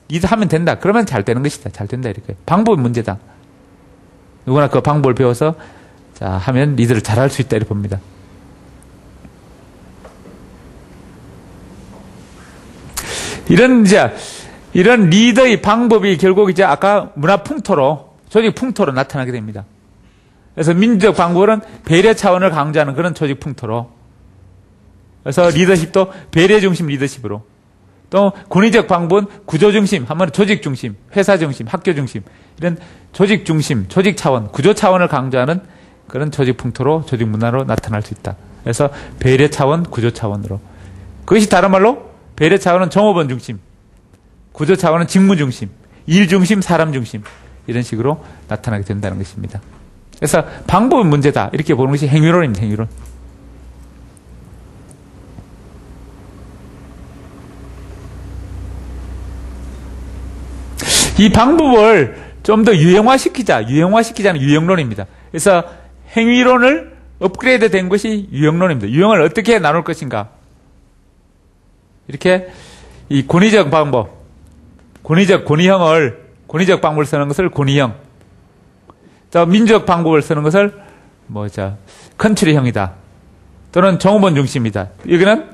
S1: 리드하면 된다. 그러면 잘 되는 것이다. 잘 된다 이렇게. 방법이 문제다. 누구나 그 방법을 배워서 하면 리더를 잘할 수 있다 이렇게 봅니다. 이런 리더의 방법이 결국 아까 문화 풍토로 조직 풍토로 나타나게 됩니다. 그래서 민주적 방법은 배려 차원을 강조하는 그런 조직 풍토로. 그래서 리더십도 배려 중심 리더십으로. 또 권위적 방법은 구조 중심, 한마디로 조직 중심, 회사 중심, 학교 중심 이런 조직 중심, 조직 차원, 구조 차원을 강조하는 그런 조직 풍토로 조직 문화로 나타날 수 있다. 그래서 배려 차원, 구조 차원으로. 그것이 다른 말로 배려 차원은 종업원 중심, 구조 차원은 직무 중심, 일 중심, 사람 중심 이런 식으로 나타나게 된다는 것입니다. 그래서 방법은 문제다 이렇게 보는 것이 행위론입니다. 행위론. 이 방법을 좀 더 유형화시키자는 유형론입니다. 그래서 행위론을 업그레이드 된 것이 유형론입니다. 유형을 어떻게 나눌 것인가. 이렇게 이 권위적 방법, 권위적 방법을 쓰는 것을 권위형, 민주적 방법을 쓰는 것을 컨트리형이다. 또는 종업원 중심이다. 여기는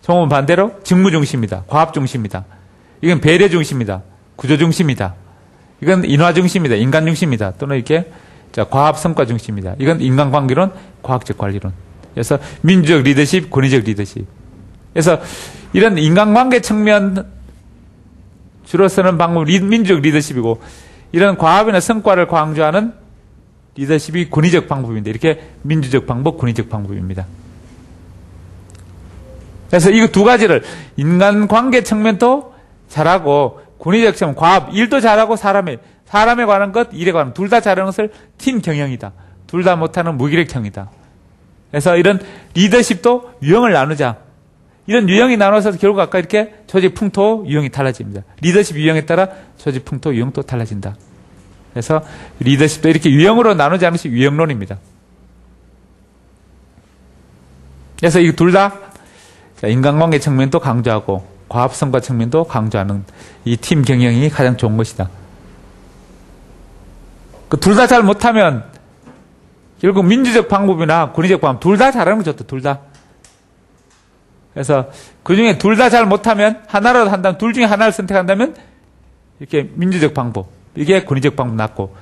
S1: 종업원 반대로 직무 중심이다. 과업 중심이다. 이건 배려 중심이다. 구조 중심이다. 이건 인화 중심이다. 인간 중심이다. 또는 이렇게 과학 성과 중심이다. 이건 인간관계론, 과학적 관리론. 그래서 민주적 리더십, 권위적 리더십. 그래서 이런 인간관계 측면 주로 쓰는 방법은 민주적 리더십이고, 이런 과업이나 성과를 강조하는 리더십이 권위적 방법인데, 이렇게 민주적 방법, 권위적 방법입니다. 그래서 이 두 가지를 인간관계 측면도 잘하고, 권위적 측면, 과업, 일도 잘하고, 사람에 관한 것, 일에 관한 둘 다 잘하는 것을 팀 경영이다. 둘 다 못하는 무기력형이다. 그래서 이런 리더십도 유형을 나누자. 이런 유형이 나눠서 결국 아까 이렇게 조직 풍토 유형이 달라집니다. 리더십 유형에 따라 조직 풍토 유형도 달라진다. 그래서 리더십도 이렇게 유형으로 나누자는 것이 유형론입니다. 그래서 이 둘 다 인간관계 측면도 강조하고 과합성과 측면도 강조하는 이 팀 경영이 가장 좋은 것이다. 그 둘 다 잘 못하면 결국 민주적 방법이나 권위적 방법 둘 다 잘하는 거 좋다. 둘 다. 그래서 그 중에 둘 다 잘 못하면 하나라도 한다면 둘 중에 하나를 선택한다면 이렇게 민주적 방법 이게 권위적 방법 낫고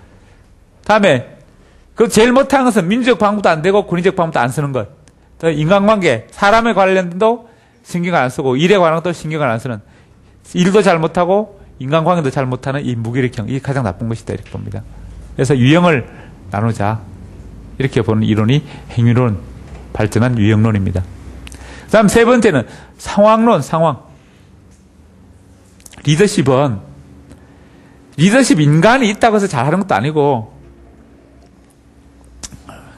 S1: 다음에 그 제일 못하는 것은 민주적 방법도 안 되고 권위적 방법도 안 쓰는 것. 또 인간관계 사람에 관련도 신경을 안 쓰고 일에 관한 것도 신경을 안 쓰는 일도 잘 못하고 인간관계도 잘 못하는 이 무기력형 이게 가장 나쁜 것이다 이렇게 봅니다. 그래서 유형을 나누자 이렇게 보는 이론이 행위론 발전한 유형론입니다. 그 다음 세 번째는 상황론, 상황. 리더십 인간이 있다고 해서 잘하는 것도 아니고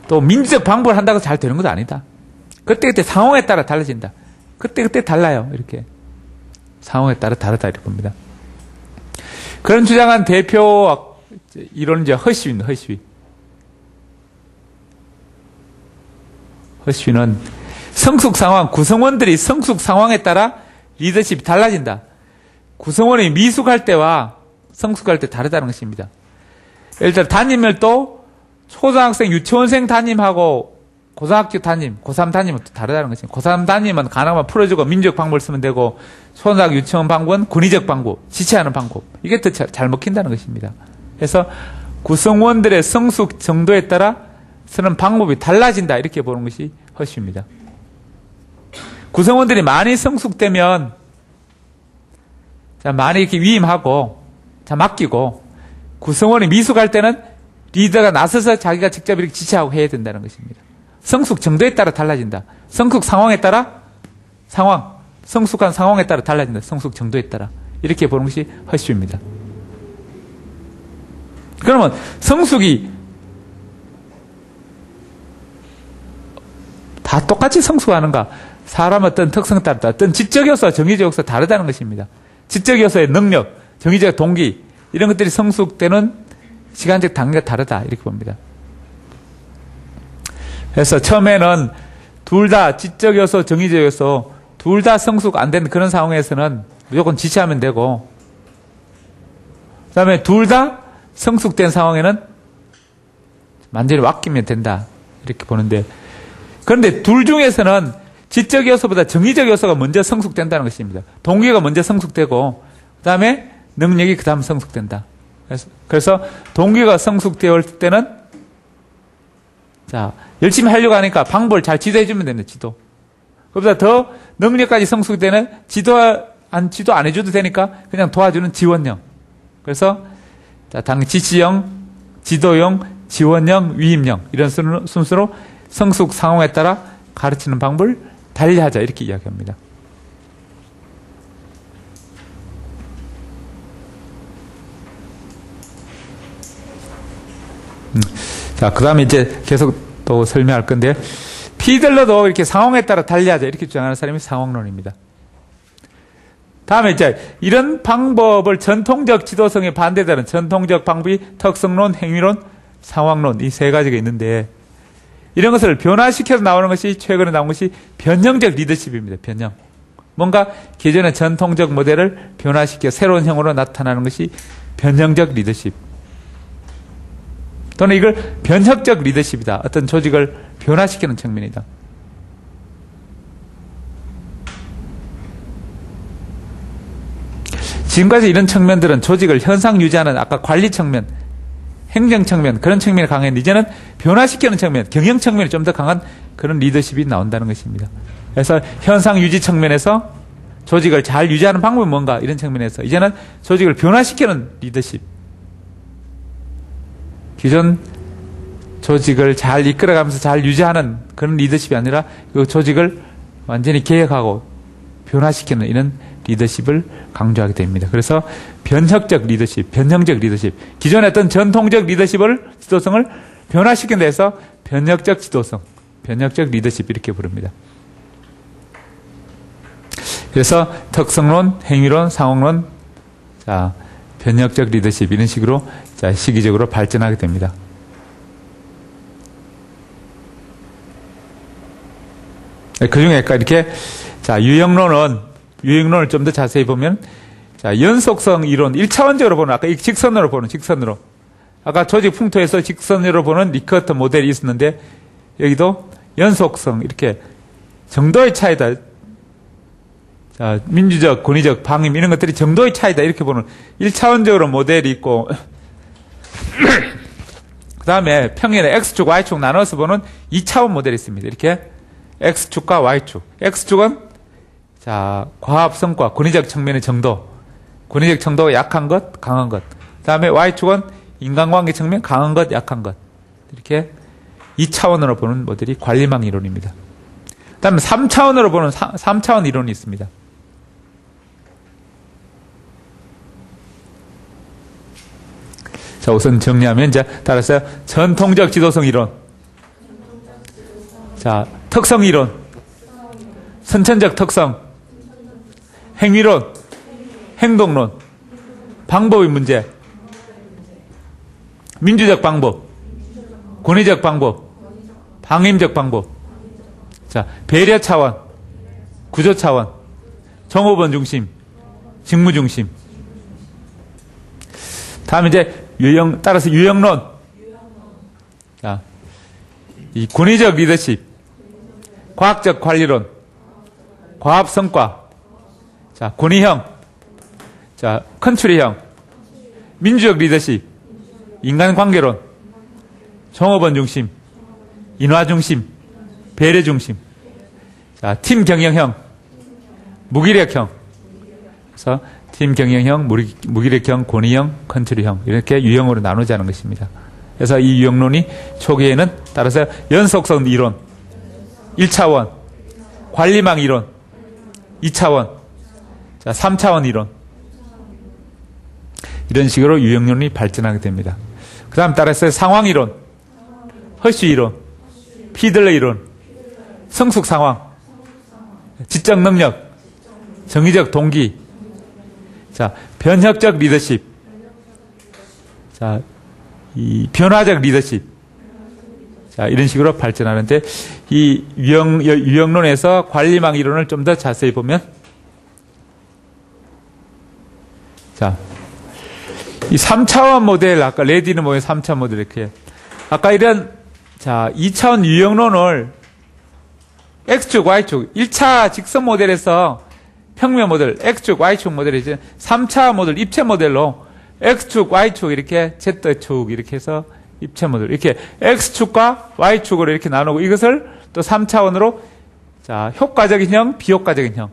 S1: 또 민주적 방법을 한다고 해서 잘 되는 것도 아니다. 그때그때 상황에 따라 달라진다. 그때그때 달라요. 이렇게. 상황에 따라 다르다 이렇게 봅니다. 그런 주장한 대표 이론은 이제 허쉬입니다. 허쉬는 성숙 상황, 구성원들이 성숙 상황에 따라 리더십이 달라진다. 구성원이 미숙할 때와 성숙할 때 다르다는 것입니다. 예를 들어 담임을또 초등학생, 유치원생 담임하고 고등학교 담임, 고3 담임은 또 다르다는 것입니다. 고3 담임은 가능하면 풀어주고 민주적 방법을 쓰면 되고 초등학교 유치원 방법은 권위적 방법, 지체하는 방법. 이게 더 잘 먹힌다는 것입니다. 그래서 구성원들의 성숙 정도에 따라 쓰는 방법이 달라진다. 이렇게 보는 것이 허쉬입니다. 구성원들이 많이 성숙되면 많이 이렇게 위임하고 맡기고 구성원이 미숙할 때는 리더가 나서서 자기가 직접 이렇게 지시하고 해야 된다는 것입니다. 성숙 정도에 따라 달라진다. 성숙 상황에 따라 성숙한 상황에 따라 달라진다. 성숙 정도에 따라 이렇게 보는 것이 허쉬입니다. 그러면 성숙이 다 똑같이 성숙하는가? 사람 어떤 특성에 따라 어떤 지적 요소, 정의적 요소 다르다는 것입니다. 지적 요소의 능력, 정의적 동기 이런 것들이 성숙되는 시간적 단계가 다르다 이렇게 봅니다. 그래서 처음에는 둘 다 지적 요소, 정의적 요소 둘 다 성숙 안 된 그런 상황에서는 무조건 지시하면 되고 그 다음에 둘 다 성숙된 상황에는 완전히 맡기면 된다 이렇게 보는데 그런데 둘 중에서는 지적 요소보다 정의적 요소가 먼저 성숙된다는 것입니다. 동기가 먼저 성숙되고 그 다음에 능력이 그 다음 성숙된다. 그래서 동기가 성숙되어 때는 열심히 하려고 하니까 방법을 잘 지도해 주면 됩니다. 지도. 그보다 더 능력까지 성숙되는 지도 안 해줘도 되니까 그냥 도와주는 지원형. 그래서 지시형, 지도형, 지원형, 위임형 이런 순서로 성숙 상황에 따라 가르치는 방법을 달리하자 이렇게 이야기합니다. 자, 그 다음에 이제 계속 또 설명할 건데, 피들러도 이렇게 상황에 따라 달리하자 이렇게 주장하는 사람이 상황론입니다. 다음에 이제 이런 방법을 전통적 지도성에 반대되는 전통적 방법이 특성론, 행위론, 상황론 이 세 가지가 있는데 이런 것을 변화시켜서 나오는 것이 최근에 나온 것이 변형적 리더십입니다. 변형. 뭔가 기존의 전통적 모델을 변화시켜 새로운 형으로 나타나는 것이 변형적 리더십. 또는 이걸 변혁적 리더십이다. 어떤 조직을 변화시키는 측면이다. 지금까지 이런 측면들은 조직을 현상 유지하는 아까 관리 측면, 행정 측면 그런 측면이 강했는데 이제는 변화시키는 측면, 경영 측면이 좀 더 강한 그런 리더십이 나온다는 것입니다. 그래서 현상 유지 측면에서 조직을 잘 유지하는 방법이 뭔가 이런 측면에서 이제는 조직을 변화시키는 리더십. 기존 조직을 잘 이끌어가면서 잘 유지하는 그런 리더십이 아니라 그 조직을 완전히 개혁하고 변화시키는 이런 리더십을 강조하게 됩니다. 그래서 변혁적 리더십, 변형적 리더십, 기존의 어떤 전통적 리더십을, 지도성을 변화시킨 데서 변혁적 지도성, 변혁적 리더십 이렇게 부릅니다. 그래서 특성론, 행위론, 상황론, 자, 변혁적 리더십 이런 식으로 자, 시기적으로 발전하게 됩니다. 그 중에 이렇게 자, 유형론을 좀 더 자세히 보면 자, 연속성 이론 1차원적으로 보는 아까 직선으로 보는 직선으로 아까 조직 풍토에서 직선으로 보는 리커트 모델이 있었는데 여기도 연속성 이렇게 정도의 차이다. 자, 민주적, 권위적, 방임 이런 것들이 정도의 차이다 이렇게 보는 1차원적으로 모델이 있고 그 다음에 평면에 X축, Y축 나눠서 보는 2차원 모델이 있습니다. 이렇게 X축과 Y축. X축은 자, 과합 성과, 권위적 측면의 정도. 권위적 정도가 약한 것, 강한 것. 그 다음에 Y축은 인간관계 측면, 강한 것, 약한 것. 이렇게 2차원으로 보는 모델이 관리망 이론입니다. 그 다음에 3차원으로 보는 3차원 이론이 있습니다. 자, 우선 정리하면 이제 따라서 전통적 지도성 이론. 자, 특성 이론. 선천적 특성. 행위론. 행동론. 방법의 문제. 민주적 방법. 권위적 방법. 방임적 방법. 자, 배려 차원. 구조 차원. 정호번 중심. 직무 중심. 다음에 이제 따라서 유형론. 자, 이 권위적 리더십. 과학적 관리론. 과합 성과. 자, 권위형. 자, 컨트리형. 민주적 리더십. 인간관계론. 정호번 중심. 인화 중심. 배려 중심. 자, 팀 경영형. 무기력형. 그래서 팀 경영형, 무기력형, 권위형, 컨트리형 이렇게 유형으로 나누자는 것입니다. 그래서 이 유형론이 초기에는 따라서 연속성 이론 1차원, 관리망 이론 2차원, 자, 3차원 이론 이런 식으로 유형론이 발전하게 됩니다. 그 다음 따라서 상황 이론, 허쉬 이론, 피들러 이론, 성숙 상황, 지적 능력, 정의적 동기, 자, 변혁적 리더십, 자, 이 변화적 리더십, 자, 이런 식으로 발전하는데 이 유형론에서 관리망 이론을 좀 더 자세히 보면, 자, 이 3차원 모델, 아까 레디는 뭐예요? 3차원 모델 이렇게. 아까 이런, 자, 2차원 유형론을 X축, Y축, 1차 직선 모델에서 평면 모델, X축, Y축 모델이 이제 3차 모델, 입체 모델로 X축, Y축 이렇게 Z축 이렇게 해서 입체 모델 이렇게 X축과 Y축으로 이렇게 나누고 이것을 또 3차원으로 자, 효과적인 형, 비효과적인 형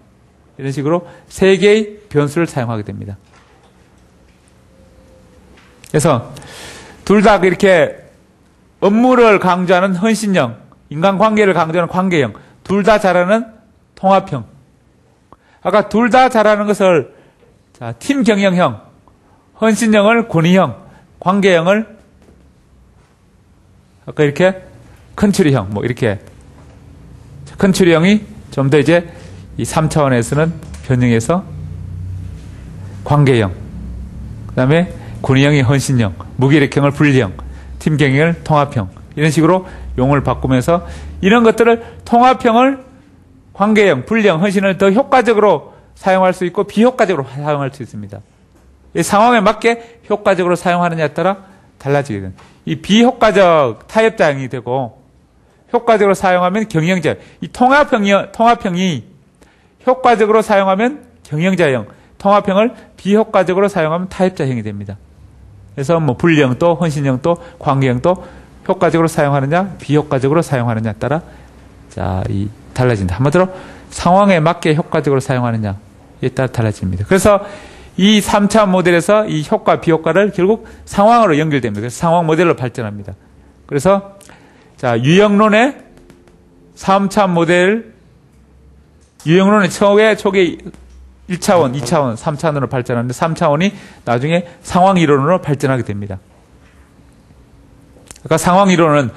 S1: 이런 식으로 세 개의 변수를 사용하게 됩니다. 그래서 둘 다 이렇게 업무를 강조하는 헌신형, 인간관계를 강조하는 관계형, 둘 다 잘하는 통합형. 아까 둘 다 잘하는 것을 자, 팀 경영형, 헌신형을 권위형, 관계형을 아까 이렇게 컨트리형, 뭐 이렇게 컨트리형이 좀 더 이제 이 3차원에서는 변형해서 관계형, 그 다음에 군의형이 헌신형, 무기력형을 분리형, 팀 경영을 통합형, 이런 식으로 용어를 바꾸면서 이런 것들을 통합형을 관계형, 분리형, 헌신을 더 효과적으로 사용할 수 있고 비효과적으로 사용할 수 있습니다. 이 상황에 맞게 효과적으로 사용하느냐에 따라 달라지게 됩니다. 이 비효과적 타협자형이 되고 효과적으로 사용하면 경영자형. 이 통합형이 효과적으로 사용하면 경영자형, 통합형을 비효과적으로 사용하면 타협자형이 됩니다. 그래서 뭐 분리형도 헌신형도 관계형도 효과적으로 사용하느냐 비효과적으로 사용하느냐에 따라 자, 이 달라진다. 한마디로 상황에 맞게 효과적으로 사용하느냐에 따라 달라집니다. 그래서 이 3차 모델에서 이 효과 비효과를 결국 상황으로 연결됩니다. 그래서 상황 모델로 발전합니다. 그래서 자, 유형론의 3차 모델, 유형론의 초기에 1차원, 2차원, 3차원으로 발전하는데 3차원이 나중에 상황 이론으로 발전하게 됩니다. 아까 상황 이론은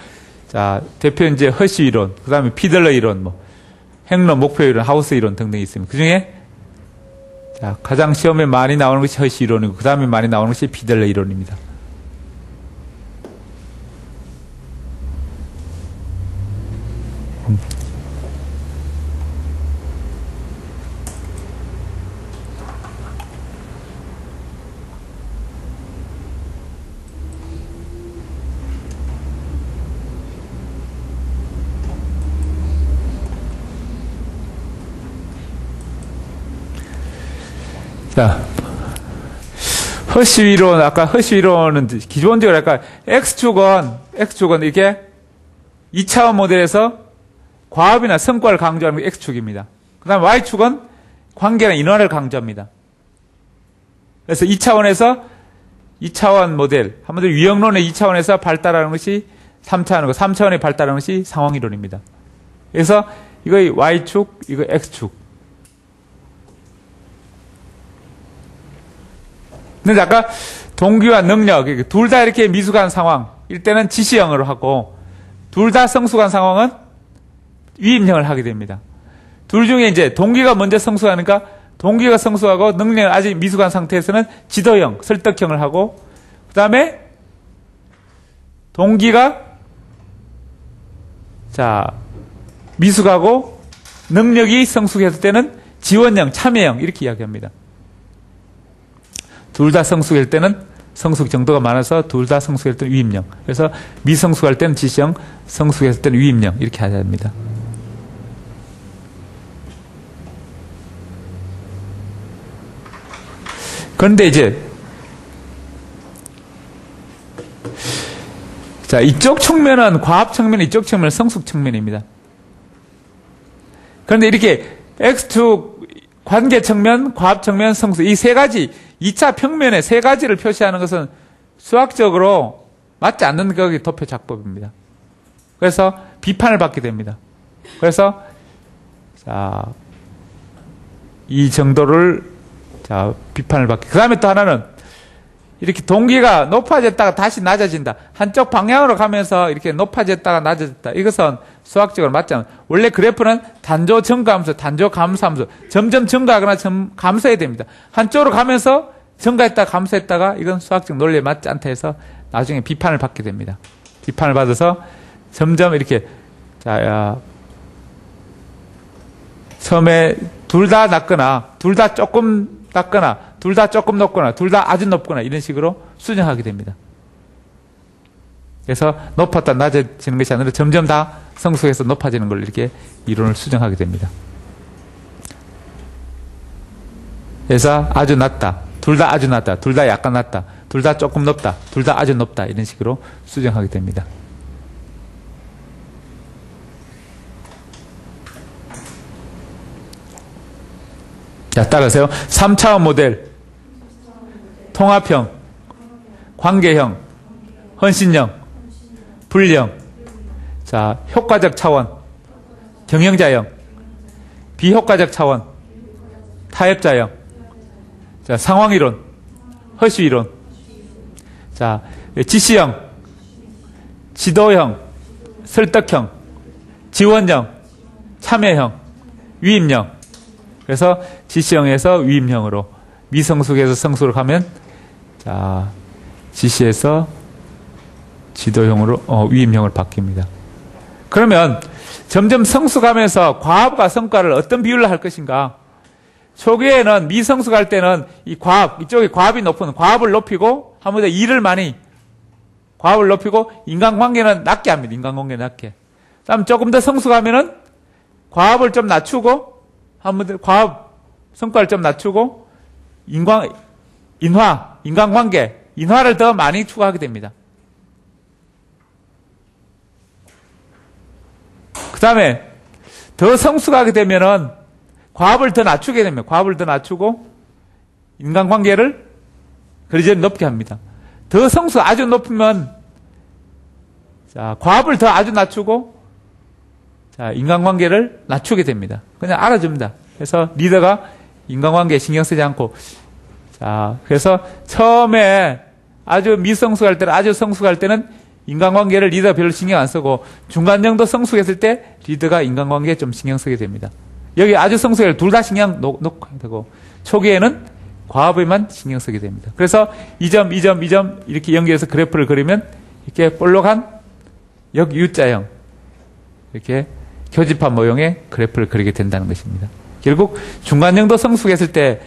S1: 자, 대표 이제 허쉬 이론, 그 다음에 피들러 이론, 뭐 행론, 목표 이론, 하우스 이론 등등이 있습니다. 그 중에 자, 가장 시험에 많이 나오는 것이 허쉬 이론이고 그 다음에 많이 나오는 것이 피들러 이론입니다. 자, 허쉬 이론, 아까 허쉬 이론은 기본적으로 아까 X축은 이게 2차원 모델에서 과업이나 성과를 강조하는 게 X축입니다. 그 다음 Y축은 관계나 인원을 강조합니다. 그래서 2차원 모델, 한마디로 유형론의 2차원에서 발달하는 것이 3차원이고 3차원에 발달하는 것이 상황이론입니다. 그래서 이거 Y축, 이거 X축. 근데 아까 동기와 능력, 둘 다 이렇게 미숙한 상황일 때는 지시형으로 하고, 둘 다 성숙한 상황은 위임형을 하게 됩니다. 둘 중에 이제 동기가 먼저 성숙하니까 동기가 성숙하고 능력이 아직 미숙한 상태에서는 지도형, 설득형을 하고, 그 다음에 동기가 자, 미숙하고 능력이 성숙했을 때는 지원형, 참여형 이렇게 이야기합니다. 둘 다 성숙할 때는 성숙 정도가 많아서 둘 다 성숙할 때는 위임형. 그래서 미성숙할 때는 지시형, 성숙했을 때는 위임형 이렇게 하야 합니다. 그런데 이제 자, 이쪽 측면은 과합 측면, 이쪽 측면은 성숙 측면입니다. 그런데 이렇게 X축 관계 측면, 과합 측면, 성숙 이 세 가지 2차 평면에 세 가지를 표시하는 것은 수학적으로 맞지 않는 것이 도표 작법입니다. 그래서 비판을 받게 됩니다. 그래서 자, 이 정도를 자, 비판을 받게. 그 다음에 또 하나는 이렇게 동기가 높아졌다가 다시 낮아진다. 한쪽 방향으로 가면서 이렇게 높아졌다가 낮아졌다. 이것은 수학적으로 맞지 않아요. 원래 그래프는 단조 증가함수, 단조 감소함수, 점점 증가하거나 감소해야 됩니다. 한쪽으로 가면서 증가했다가 감소했다가 이건 수학적 논리에 맞지 않다 해서 나중에 비판을 받게 됩니다. 비판을 받아서 점점 이렇게 자, 처음에 둘 다 낮거나 둘 다 조금 낮거나 둘 다 조금 높거나 둘 다 아주 높거나 이런 식으로 수정하게 됩니다. 그래서 높았다 낮아지는 것이 아니라 점점 다 성숙해서 높아지는 걸 이렇게 이론을 수정하게 됩니다. 그래서 아주 낮다, 둘 다 아주 낮다, 둘 다 약간 낮다, 둘 다 조금 높다, 둘 다 아주 높다 이런 식으로 수정하게 됩니다. 자, 따라서요. 3차원 모델, 통합형, 관계형, 헌신형, 분리형, 자, 효과적 차원, 경영자형, 비효과적 차원, 타협자형, 자, 상황이론, 허쉬이론, 자, 지시형, 지도형, 설득형, 지원형, 참여형, 위임형. 그래서 지시형에서 위임형으로 미성숙에서 성숙으로 가면 자, 지시에서 지도형으로 위임형으로 바뀝니다. 그러면 점점 성숙하면서 과업과 성과를 어떤 비율로 할 것인가? 초기에는 미성숙할 때는 이 과업, 이쪽에 과업이 높은 과업을 높이고 한 번 더 일을 많이 과업을 높이고 인간관계는 낮게 합니다. 인간관계 낮게. 다음 조금 더 성숙하면은 과업을 좀 낮추고 한 번 더 과업 성과를 좀 낮추고 인간관계, 인화를 더 많이 추구하게 됩니다. 그 다음에 더 성숙하게 되면은 과업을 더 낮추게 됩니다. 과업을 더 낮추고 인간관계를 그리저리 높게 합니다. 더 성숙 아주 높으면 자, 과업을 더 아주 낮추고 자, 인간관계를 낮추게 됩니다. 그냥 알아줍니다. 그래서 리더가 인간관계에 신경 쓰지 않고 자, 그래서 처음에 아주 미성숙할 때는 아주 성숙할 때는 인간관계를 리더가 별로 신경 안 쓰고 중간 정도 성숙했을 때 리더가 인간관계에 좀 신경 쓰게 됩니다. 여기 아주 성숙할 둘 다 신경 놓고 되고 초기에는 과업에만 신경 쓰게 됩니다. 그래서 이 점 이렇게 연결해서 그래프를 그리면 이렇게 볼록한 역U자형 이렇게 교집합 모형의 그래프를 그리게 된다는 것입니다. 결국 중간 정도 성숙했을 때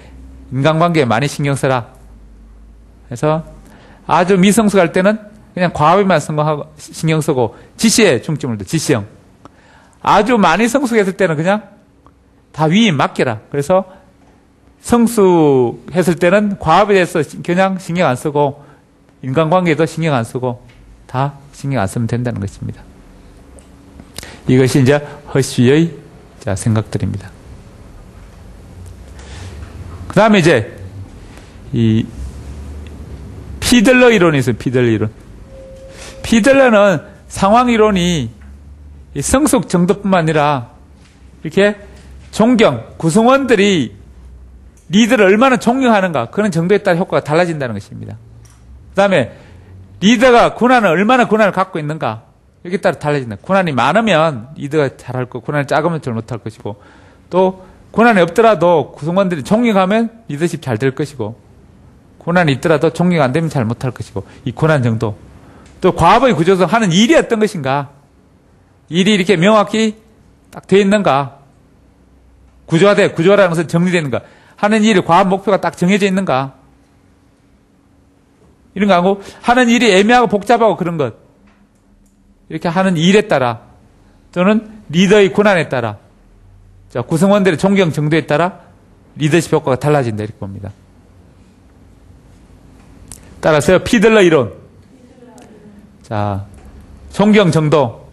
S1: 인간관계에 많이 신경 써라. 그래서 아주 미성숙할 때는 그냥 과업에만 신경 쓰고 지시에 중점을 둬. 지시형. 아주 많이 성숙했을 때는 그냥 다 위임 맡겨라. 그래서 성숙했을 때는 과업에 대해서 그냥 신경 안 쓰고 인간관계에도 신경 안 쓰고 다 신경 안 쓰면 된다는 것입니다. 이것이 이제 허쉬의 생각들입니다. 그 다음에 이제 이 피들러 이론이 있어요. 피들러 이론. 피들러는 상황 이론이 성숙 정도뿐만 아니라 이렇게 존경, 구성원들이 리더를 얼마나 존경하는가 그런 정도에 따라 효과가 달라진다는 것입니다. 그 다음에 리더가 얼마나 권한을 갖고 있는가 여기에 따라 달라진다. 권한이 많으면 리더가 잘할 거고 권한이 작으면 잘 못할 것이고 또 권한이 없더라도 구성원들이 존경하면 리더십 잘 될 것이고 권한이 있더라도 존경 안 되면 잘 못할 것이고 이 권한 정도 또 과업의 구조성 하는 일이 어떤 것인가 일이 이렇게 명확히 딱 되어 있는가 구조라는 것은 정리되는가 하는 일이 과업 목표가 딱 정해져 있는가 이런 거 하고 하는 일이 애매하고 복잡하고 그런 것 이렇게 하는 일에 따라 또는 리더의 권한에 따라 자, 구성원들의 존경 정도에 따라 리더십 효과가 달라진다 이렇게 봅니다. 따라서 피들러 이론 자, 존경 정도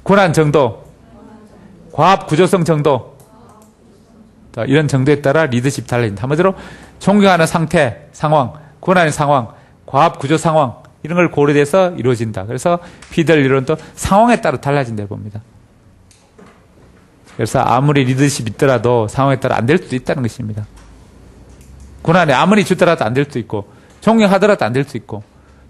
S1: 권한 정도 과업 구조성 정도 자, 이런 정도에 따라 리더십 달라진다. 한마디로 존경하는 상태, 상황, 권한의 상황, 과업 구조 상황 이런 걸 고려돼서 이루어진다. 그래서 피들러 이론도 상황에 따라 달라진다 봅니다. 그래서 아무리 리더십이 있더라도 상황에 따라 안 될 수도 있다는 것입니다. 권한이 아무리 주더라도 안 될 수도 있고 존경하더라도 안 될 수 있고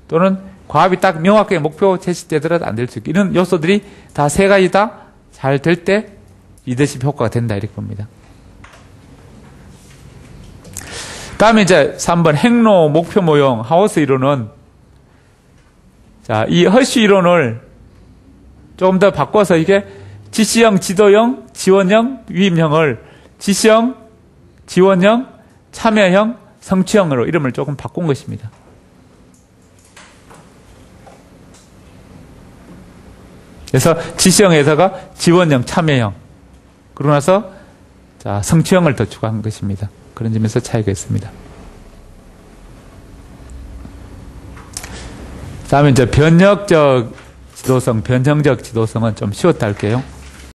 S1: 또는 과업이 딱 명확하게 목표 제시되더라도 안 될 수 있고 이런 요소들이 다 세 가지 다 잘 될 때 리더십 효과가 된다 이렇게 봅니다. 다음에 이제 3번 행로 목표 모형 하우스 이론은 자, 이 허쉬 이론을 조금 더 바꿔서 이게 지시형, 지도형, 지원형, 위임형을 지시형, 지원형, 참여형, 성취형으로 이름을 조금 바꾼 것입니다. 그래서 지시형에다가 지원형, 참여형 그러고 나서 자, 성취형을 더 추가한 것입니다. 그런 점에서 차이가 있습니다. 다음에 이제 변형적 지도성은 좀 쉬웠다 할게요.